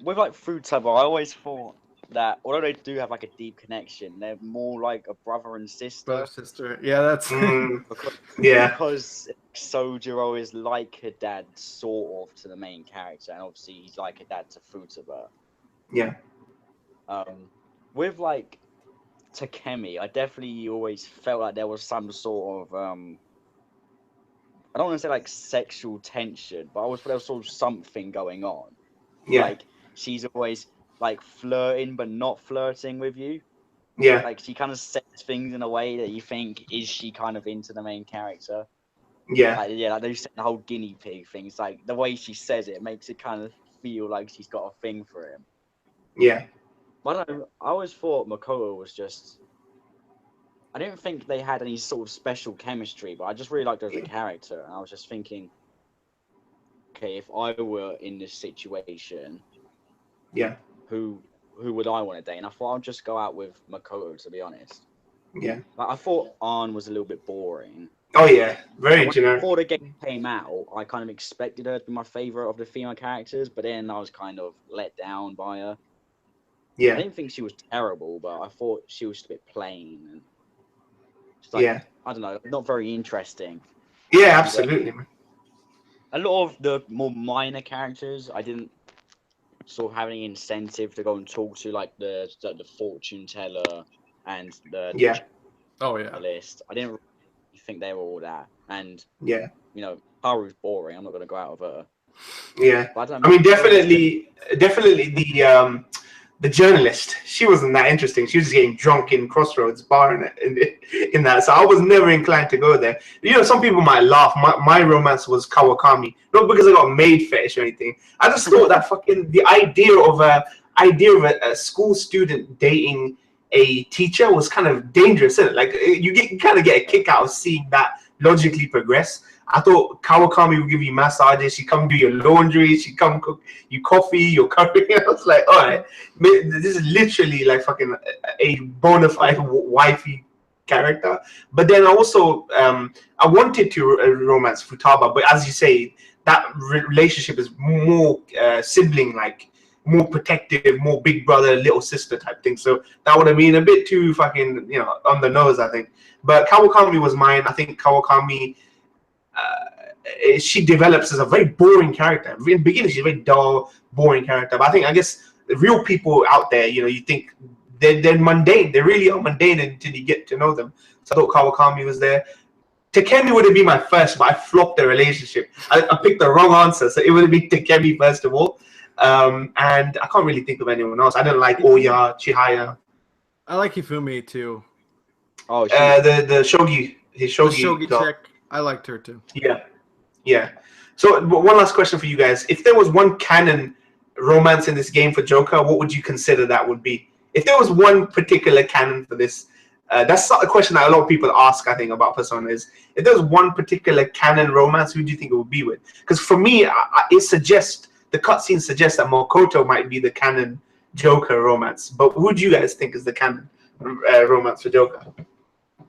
With like Futaba, I always thought that although they do have like a deep connection, they're more like a brother and sister. Brother, sister. Yeah, that's because Sojiro is like her dad, sort of, to the main character, and obviously he's like her dad to Futaba. Yeah. With like Takemi, I definitely always felt like there was some sort of I don't want to say like sexual tension, but I always felt there was sort of something going on. Yeah. Like, she's always like flirting but not flirting with you. Yeah. Like, she kind of says things in a way that you think, is she kind of into the main character? Yeah. Like they said, the whole guinea pig thing. It's like the way she says it makes it kind of feel like she's got a thing for him. Yeah. But I always thought Makoto was just, I didn't think they had any sort of special chemistry, but I just really liked her as a character. And I was just thinking, okay, if I were in this situation, yeah, who would I want to date? And I thought I'd just go out with Makoto, to be honest. yeah. Like, I thought Ann was a little bit boring. Oh yeah, very generic. Before the game came out, I kind of expected her to be my favorite of the female characters, but then I was kind of let down by her. Yeah. I didn't think she was terrible, but I thought she was a bit plain and just I don't know, not very interesting. Yeah, absolutely, man. A lot of the more minor characters, I didn't sort of have any incentive to go and talk to, like the fortune teller and the list. I didn't really think they were all that. And Haru's boring. I'm not going to go out with her. Yeah, I mean, definitely the journalist. She wasn't that interesting. She was just getting drunk in Crossroads bar in that. So I was never inclined to go there. Some people might laugh. My romance was Kawakami, not because I got a maid fetish or anything. I just thought that the idea of a school student dating a teacher was kind of dangerous, isn't it? Like you kind of get a kick out of seeing that logically progress. I thought Kawakami would give you massages. She'd come do your laundry. She'd come cook you coffee, your curry. I was like, all right, this is literally like fucking a bona fide wifey character. But then also, I wanted to romance Futaba, but as you say, that relationship is more sibling-like, more protective, more big brother, little sister type thing. So that would have been a bit too fucking, on the nose, I think. But Kawakami was mine. I think Kawakami, she develops as a very boring character. In the beginning, she's a very dull, boring character. But I guess the real people out there, you think they're mundane. They really are mundane until you get to know them. So I thought Kawakami was there. Takemi would have been my first, but I flopped the relationship. I picked the wrong answer, so it would have been Takemi first of all. And I can't really think of anyone else. I didn't like Oya, Chihaya. I like Hifumi too. Oh, the shogi, his shogi chick. I liked her too. Yeah. So one last question for you guys: if there was one canon romance in this game for Joker, what would you consider that would be? If there was one particular canon for this, that's a question that a lot of people ask. I think about Persona is if there was one particular canon romance, who do you think it would be with? Because for me, it suggests. The cutscene suggests that Makoto might be the canon Joker romance. But who do you guys think is the canon romance for Joker?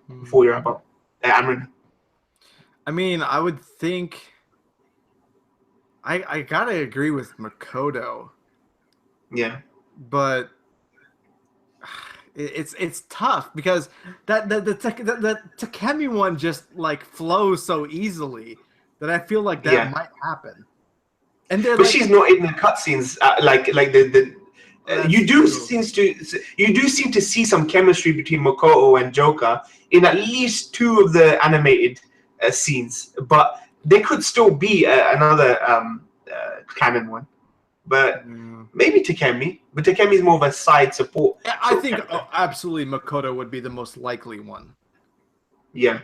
Before you wrap up, Amrin. I mean, I would think I gotta agree with Makoto. Yeah, but it's tough because the Takemi one just like flows so easily that I feel like that might happen. And but she's not in the cutscenes. You do seem to see some chemistry between Makoto and Joker in at least two of the animated scenes, but there could still be another canon one. But maybe Takemi. But Takemi's more of a side support. I think absolutely Makoto would be the most likely one. Yeah.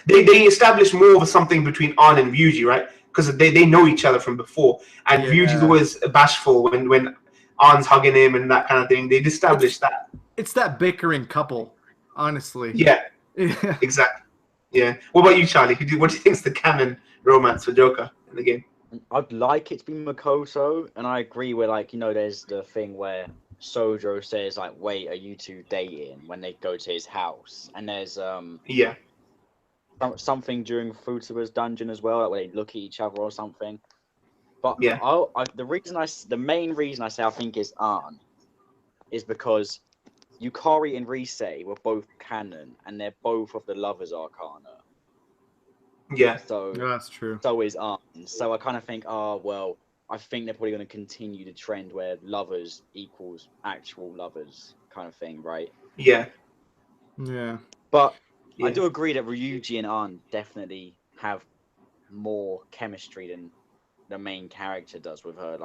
They establish more of something between An and Ryuji, right? Because they know each other from before, and Ryuji's always bashful when An's hugging him and that kind of thing. They'd established that. It's that bickering couple, honestly. Yeah. Exactly. Yeah. What about you, Charlie? What do you think is the canon romance for Joker in the game? I'd like it to be Makoto, and I agree with there's the thing where Sojo says wait, are you two dating when they go to his house? And there's something during Futaba's dungeon as well, where they look at each other or something. But the main reason I say I think is An is because Yukari and Rise were both canon, and they're both of the Lovers Arcana. Yeah. So that's true. So is An. So I kind of think, I think they're probably going to continue the trend where lovers equals actual lovers kind of thing, right? Yeah. Yeah. But I do agree that Ryuji and An definitely have more chemistry than the main character does with her.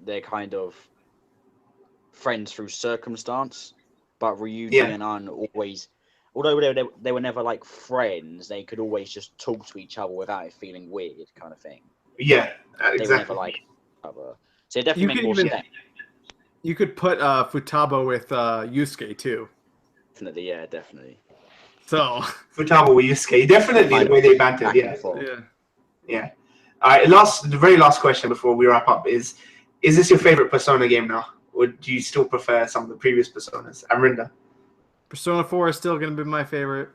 They're kind of friends through circumstance, but Ryuji and An always, although they were never friends, they could always just talk to each other without it feeling weird, kind of thing. Yeah, exactly. They were never each other. So it definitely makes more sense. You could put Futaba with Yusuke too. Definitely. So Futaba with Yusuke, definitely the way they bantered. Yeah. All right, the very last question before we wrap up is this your favorite Persona game now, or do you still prefer some of the previous Personas? Amrinda. Persona 4 is still going to be my favorite.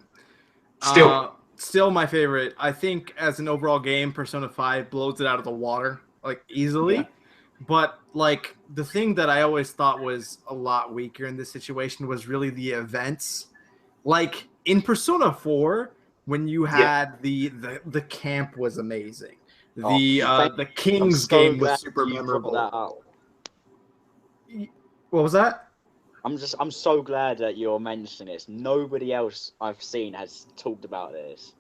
Still my favorite. I think as an overall game, Persona 5 blows it out of the water, like, easily. Yeah. But, like, the thing that I always thought was a lot weaker in this situation was really the events. Like, in Persona 4, when you had the camp was amazing. The King's game was super memorable. What was that? I'm so glad that you're mentioning this. Nobody else I've seen has talked about this.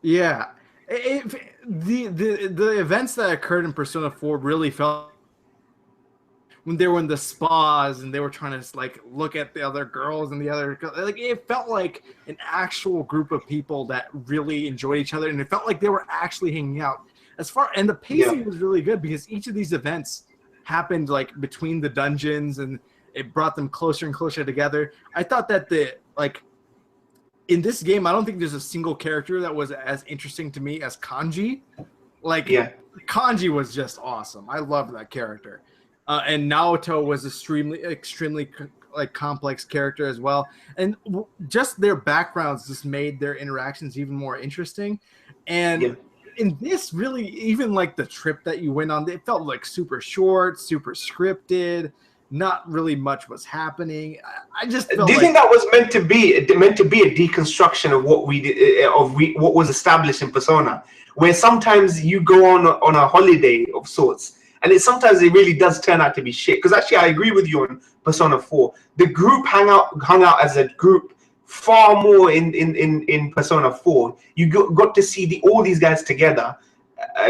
Yeah, the events that occurred in Persona 4 really felt when they were in the spas and they were trying to like look at the other girls and the other, like, it felt like an actual group of people that really enjoyed each other, and it felt like they were actually hanging out. And the pacing was really good because each of these events happened like between the dungeons and it brought them closer and closer together. I thought that in this game, I don't think there's a single character that was as interesting to me as Kanji. Like, Kanji was just awesome. I loved that character. And Naoto was extremely like complex character as well. And just their backgrounds just made their interactions even more interesting. And in this, really, even like the trip that you went on, it felt like super short, super scripted. Not really much was happening. I just felt do you think that was meant to be a deconstruction of what what was established in Persona, where sometimes you go on a holiday of sorts, and sometimes it really does turn out to be shit? Because actually, I agree with you on Persona 4. The group hung out as a group far more in Persona 4. You got to see all these guys together,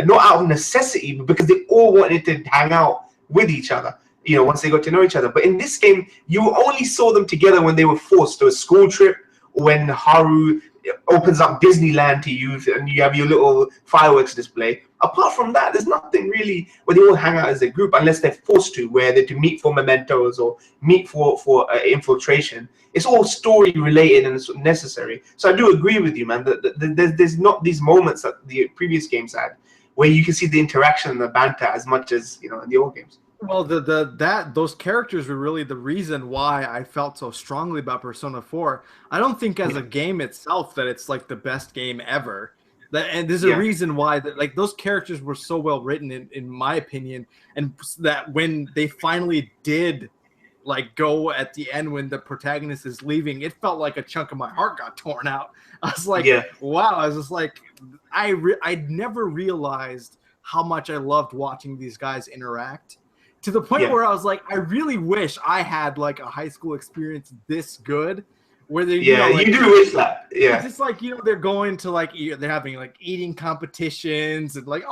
not out of necessity, but because they all wanted to hang out with each other. You know, once they got to know each other. But in this game, you only saw them together when they were forced to a school trip, when Haru opens up Disneyland to you and you have your little fireworks display. Apart from that, there's nothing really where they all hang out as a group unless they're forced to, where they're to meet for mementos or meet for infiltration. It's all story related and it's necessary. So I do agree with you, man. There's not these moments that the previous games had where you can see the interaction and the banter as much as, you know, in the old games. Well, those characters were really the reason why I felt so strongly about Persona 4. I don't think as a game itself that it's like the best game ever. And there's a reason why like those characters were so well written in my opinion, and that when they finally did like go at the end when the protagonist is leaving, it felt like a chunk of my heart got torn out. I was like, wow. I was just like, I never realized how much I loved watching these guys interact. To the point where I was like, I really wish I had like a high school experience this good, where they you do wish that. It's just like, you know, they're going to like they're having like eating competitions and like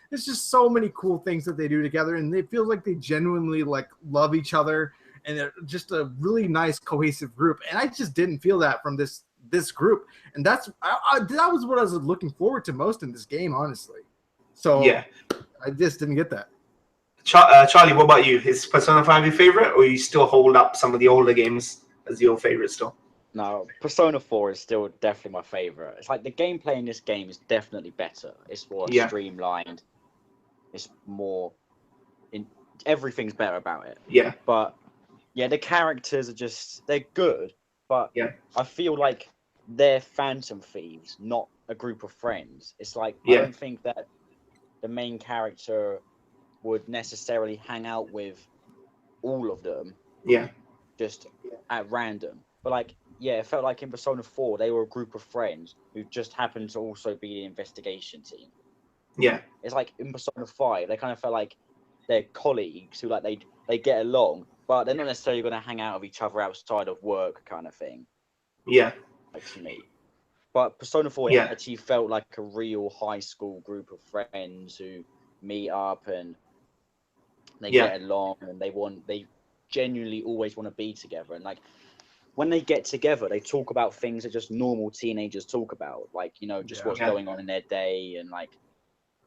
there's just so many cool things that they do together, and it feels like they genuinely like love each other, and they're just a really nice cohesive group. And I just didn't feel that from this group, and that was what I was looking forward to most in this game, honestly. So I just didn't get that. Charlie, what about you? Is Persona 5 your favorite, or you still hold up some of the older games as your favorite still? No, Persona 4 is still definitely my favorite. It's like the gameplay in this game is definitely better. It's more streamlined. It's more everything's better about it. Yeah. But the characters are they're good, but I feel like they're phantom thieves, not a group of friends. It's like I don't think that the main character would necessarily hang out with all of them. Just at random. But like, it felt like in Persona 4 they were a group of friends who just happened to also be the investigation team. It's like in Persona 5 they kind of felt like they're colleagues who like they get along, but they're not necessarily going to hang out with each other outside of work kind of thing. Like to me. But Persona 4 actually felt like a real high school group of friends who meet up and they get along, and they genuinely always want to be together. And like when they get together, they talk about things that just normal teenagers talk about, like, you know, just what's going on in their day and like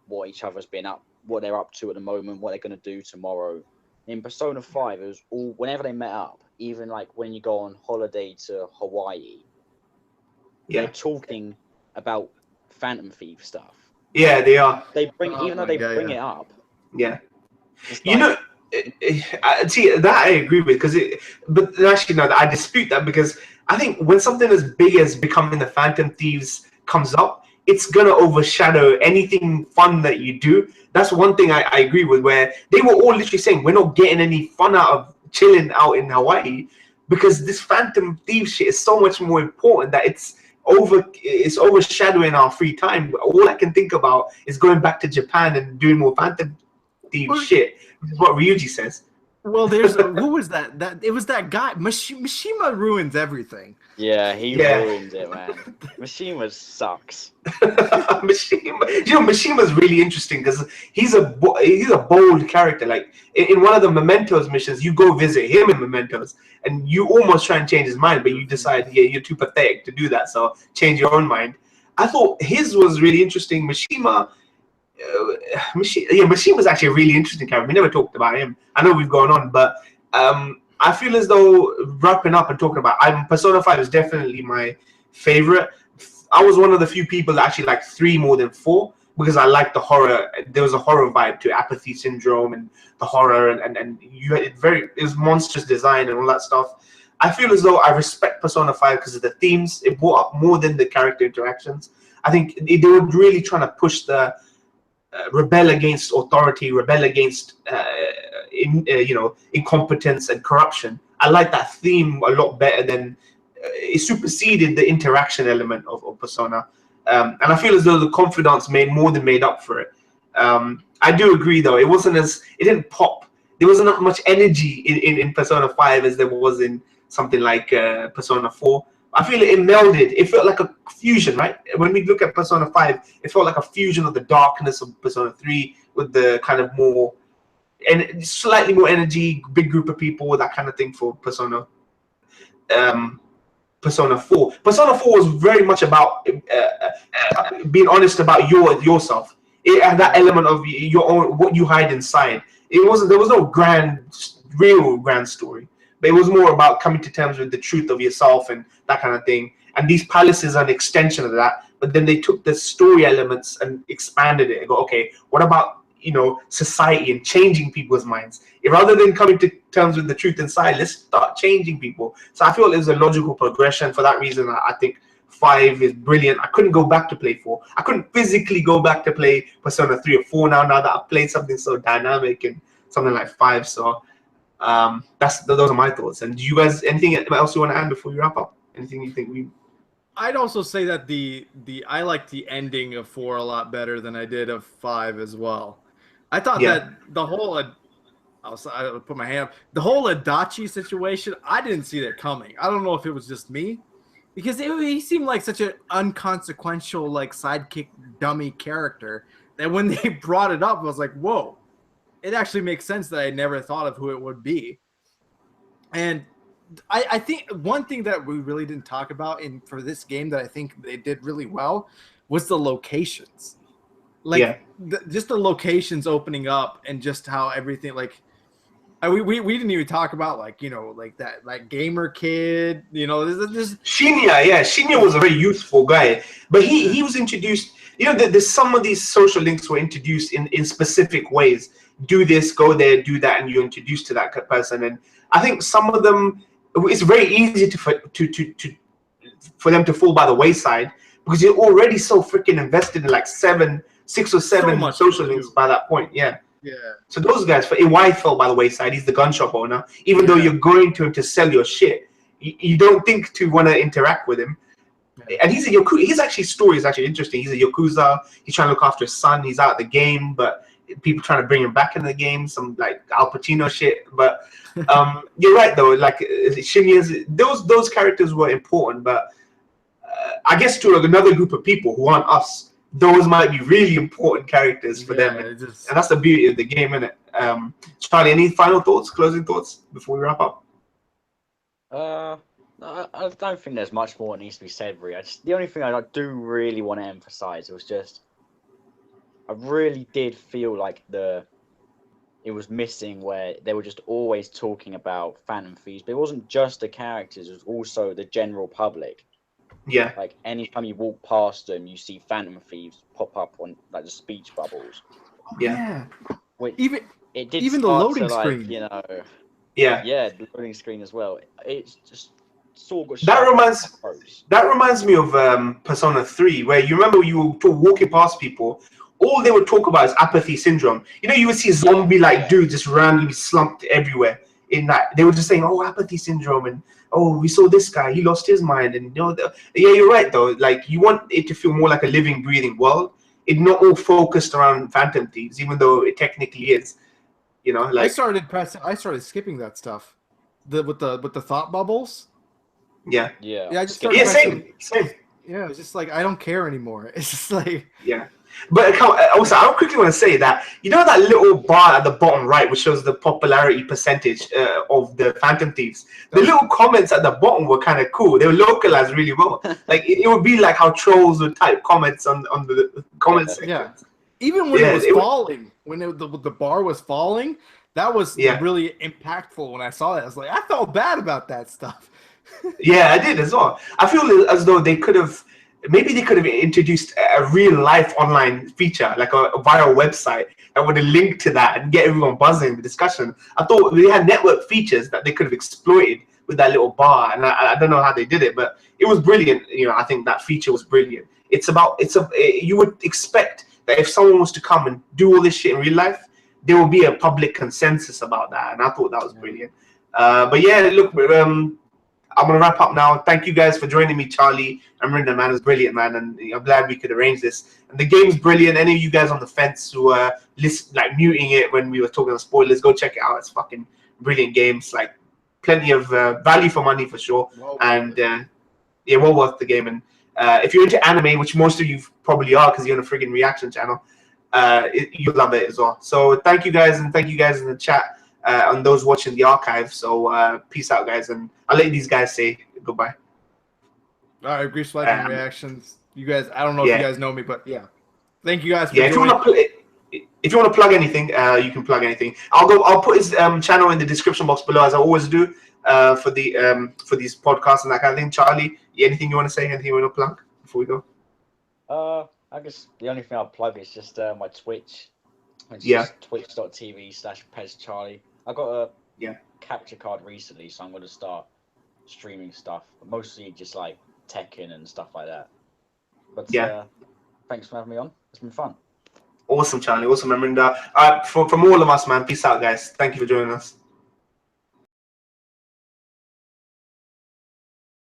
what each other's been up, what they're up to at the moment, what they're going to do tomorrow. In Persona 5, it was all whenever they met up, even like when you go on holiday to Hawaii, they're talking about Phantom Thief stuff. Yeah, they are. They bring even though they bring it up. Yeah. You know, see that I agree with but actually no, I dispute that because I think when something as big as becoming the Phantom Thieves comes up, it's gonna overshadow anything fun that you do. That's one thing I agree with. Where they were all literally saying we're not getting any fun out of chilling out in Hawaii because this Phantom Thieves shit is so much more important that it's overshadowing our free time. All I can think about is going back to Japan and doing more Phantom Thieves shit. Which is what Ryuji says. Well, there's who was that? It was that guy. Mishima ruins everything. Yeah, he ruins it, man. Mishima sucks. Mishima's really interesting because he's a bold character. Like in one of the Mementos missions, you go visit him in Mementos, and you almost try and change his mind, but you decide, yeah, you're too pathetic to do that, so change your own mind. I thought his was really interesting. Mishima's actually a really interesting character. We never talked about him. I know we've gone on, but I feel as though wrapping up and talking about Persona 5 is definitely my favorite. I was one of the few people that actually liked 3 more than 4 because I liked the horror. There was a horror vibe to Apathy Syndrome and the horror, and you had it was monstrous design and all that stuff. I feel as though I respect Persona 5 because of the themes it brought up more than the character interactions. I think they were really trying to push the rebel against authority, rebel against incompetence and corruption. I like that theme a lot better than it superseded the interaction element of Persona. And I feel as though the confidants more than made up for it. I do agree though, it didn't pop. There wasn't much energy in Persona 5 as there was in something like Persona 4. I feel it melded. It felt like a fusion, right? When we look at Persona 5, it felt like a fusion of the darkness of Persona 3 with the kind of more and slightly more energy, big group of people, that kind of thing for Persona 4. Persona 4 was very much about being honest about yourself. It had that element of your own, what you hide inside. There was no real grand story. But it was more about coming to terms with the truth of yourself and that kind of thing. And these palaces are an extension of that. But then they took the story elements and expanded it and go, okay, what about society and changing people's minds? Rather than coming to terms with the truth inside, let's start changing people. So I feel it was a logical progression. For that reason, I think 5 is brilliant. I couldn't go back to play 4. I couldn't physically go back to play Persona 3 or 4 now that I've played something so dynamic and something like 5. So those are my thoughts. And do you guys anything else you want to add before we wrap up? Anything you think I'd also say that I like the ending of 4 a lot better than I did of 5 as well. I thought that the whole I'll put my hand up. The whole Adachi situation, I didn't see that coming. I don't know if it was just me, because he seemed like such an unconsequential, like, sidekick dummy character that when they brought it up, I was like, whoa. It actually makes sense that I never thought of who it would be. And I think one thing that we really didn't talk about for this game that I think they did really well was the locations. Like, just the locations opening up and just how everything, like, we didn't even talk about, like, like that, like, gamer kid, this Shinya was a very youthful guy, but he was introduced, there's some of these social links were introduced in specific ways. Do this, go there, do that, and you're introduced to that person. And I think some of them, it's very easy for them to fall by the wayside because you're already so freaking invested in like 6 or 7 social links by that point. Yeah. So those guys, for EY fell by the wayside. He's the gun shop owner. Even though you're going to him to sell your shit, you don't think to want to interact with him. And he's a Yakuza. His story is actually interesting. He's a Yakuza. He's trying to look after his son. He's out of the game, but people trying to bring him back in the game, some like Al Pacino shit. But you're right though. Like Shinya's, those characters were important, but I guess to another group of people who aren't us, those might be really important characters for them, and that's the beauty of the game, isn't it? Charlie, any final thoughts, closing thoughts before we wrap up? I don't think there's much more that needs to be said, really. The only thing I do really want to emphasize was just, I really did feel like it was missing where they were just always talking about Phantom Thieves, but it wasn't just the characters; it was also the general public. Yeah. Like anytime you walk past them, you see Phantom Thieves pop up on like the speech bubbles. Yeah. Which it did even the start loading to, like, screen. you know. Yeah. Yeah, the loading screen as well. It's just so good. That reminds me of Persona 3, where you remember you were walking past people, all they would talk about is apathy syndrome. You know, you would see zombie-like dudes just randomly slumped everywhere. In that, they were just saying, "Oh, apathy syndrome," and "Oh, we saw this guy, he lost his mind," and you know, yeah, you're right though. Like, you want it to feel more like a living, breathing world. It's not all focused around Phantom Thieves, even though it technically is. You know, like I started skipping that stuff, with the thought bubbles. Yeah. I just started same. Yeah, it's just like I don't care anymore. It's just like But also, I quickly want to say that, you know, that little bar at the bottom right, which shows the popularity percentage of the Phantom Thieves. The little comments at the bottom were kind of cool. They were localized really well. Like it would be like how trolls would type comments on the comment section. Yeah. Even when it was falling, when the bar was falling, that was really impactful. When I saw that, I was like, I felt bad about that stuff. Yeah, I did as well. I feel as though they could have introduced a real life online feature, like a viral website that would have linked to that and get everyone buzzing the discussion. I thought they had network features that they could have exploited with that little bar, and I don't know how they did it, but it was brilliant. You know, I think that feature was brilliant. You would expect that if someone was to come and do all this shit in real life, there will be a public consensus about that, and I thought that was brilliant. But yeah, look, I'm gonna wrap up now. Thank you guys for joining me, Charlie and Rinda, man. It was brilliant, man, and I'm glad we could arrange this. And the game's brilliant. Any of you guys on the fence who are muting it when we were talking about spoilers, go check it out. It's fucking brilliant games. Like, plenty of value for money for sure, and well worth the game. And if you're into anime, which most of you probably are, because you're on a friggin' reaction channel, you'll love it as well. So thank you guys, and thank you guys in the chat. On those watching the archive. So peace out, guys, and I'll let these guys say goodbye. All right, Grease Lightning reactions. You guys, I don't know if you guys know me, but thank you guys for joining. If you want to plug anything, you can plug anything. I'll put his channel in the description box below, as I always do, for these podcasts and that kind of thing. Charlie, anything you want to say? Anything you want to plug before we go? I guess the only thing I'll plug is just my Twitch. It's just twitch.tv/PESCharlie. I got a capture card recently, so I'm going to start streaming stuff, mostly just like Tekken and stuff like that. But thanks for having me on. It's been fun. Awesome, Charlie. Awesome, Rinda. From all of us, man. Peace out, guys. Thank you for joining us.